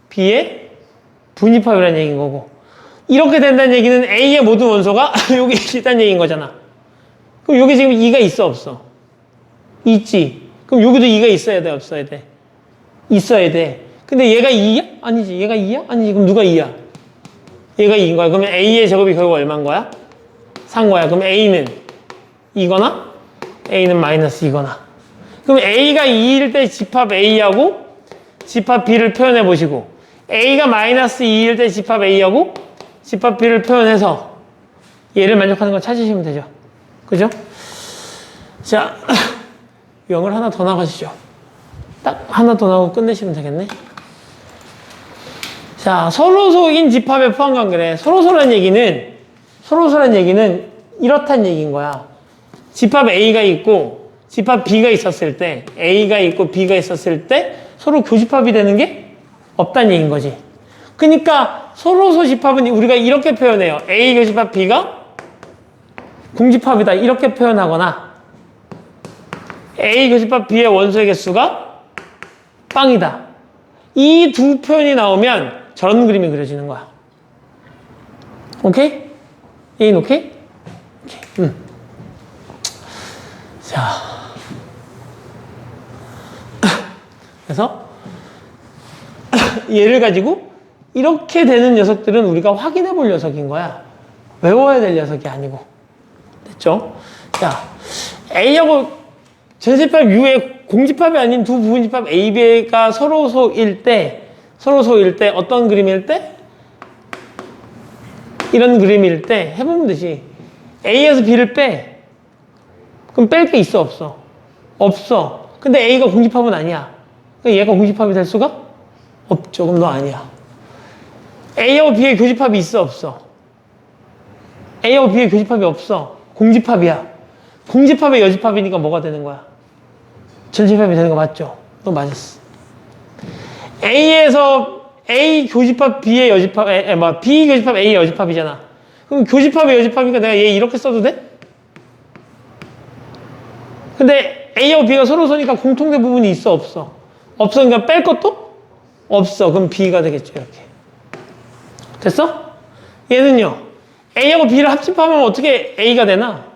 A: B의 분집합이라는 얘기인 거고. 이렇게 된다는 얘기는 A의 모든 원소가 여기 있다는 얘기인 거잖아. 그럼 여기 지금 2가 있어, 없어? 있지. 그럼 여기도 2가 있어야 돼, 없어야 돼? 있어야 돼. 근데 얘가 2야? 아니지. 얘가 2야? 아니지. 그럼 누가 2야? 얘가 2인 거야. 그러면 A의 제곱이 결국 얼마인 거야? 3 거야. 그럼 A는 2거나 A는 마이너스 2거나. 그럼 A가 2일 때 집합 A하고 집합 B를 표현해 보시고 A가 마이너스 2일 때 집합 A하고 집합 B를 표현해서 얘를 만족하는 걸 찾으시면 되죠. 그죠? 자, 0을 하나 더 나가시죠. 딱 하나 더 나가고 끝내시면 되겠네. 자, 서로소인 집합의 포함관계래. 서로소란 얘기는 이렇단 얘기인 거야. 집합 A가 있고 집합 B가 있었을 때, A가 있고 B가 있었을 때 서로 교집합이 되는 게 없다는 얘기인 거지. 그러니까 서로소 집합은 우리가 이렇게 표현해요. A 교집합 B가 공집합이다 이렇게 표현하거나 A 교집합 B의 원소의 개수가 빵이다. 이 두 표현이 나오면 저런 그림이 그려지는 거야. 오케이? A는 오케이? 오케이. 자. 그래서 얘를 가지고 이렇게 되는 녀석들은 우리가 확인해 볼 녀석인 거야. 외워야 될 녀석이 아니고. 됐죠? 자, A하고 전세법 U의 공집합이 아닌 두 부분집합 A, B가 서로소일 때 어떤 그림일 때? 이런 그림일 때 해보면 되지. A에서 B를 빼. 그럼 뺄 게 있어, 없어? 없어. 근데 A가 공집합은 아니야. 그럼 얘가 공집합이 될 수가 없죠. 그럼 너 아니야. A하고 B의 교집합이 있어, 없어? A하고 B의 교집합이 없어. 공집합이야. 공집합의 여집합이니까 뭐가 되는 거야? 전집합이 되는 거 맞죠? 너 맞았어. A에서 A 교집합 B의 여집합, B 교집합 A의 여집합이잖아. 그럼 교집합의 여집합이니까 내가 얘 이렇게 써도 돼? 근데 A하고 B가 서로 서니까 공통된 부분이 있어, 없어? 없어. 그러니까 뺄 것도 없어. 그럼 B가 되겠죠, 이렇게. 됐어? 얘는요, A하고 B를 합집하면 어떻게 A가 되나?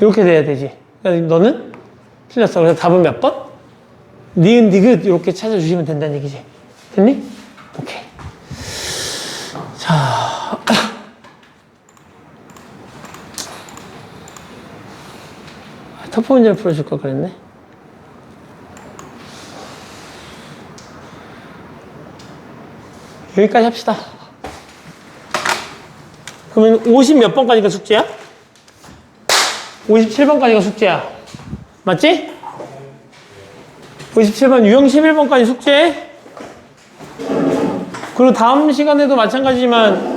A: 이렇게 돼야 되지. 그러니까 너는 틀렸어. 그래서 답은 몇 번? 니은, 니귿 이렇게 찾아주시면 된다는 얘기지. 됐니? 오케이. 자. 터프 문제를 풀어줄 걸 그랬네. 여기까지 합시다. 그러면 50 몇 번까지가 숙제야? 57번까지가 숙제야. 맞지? 57번 유형 11번까지 숙제. 그리고 다음 시간에도 마찬가지지만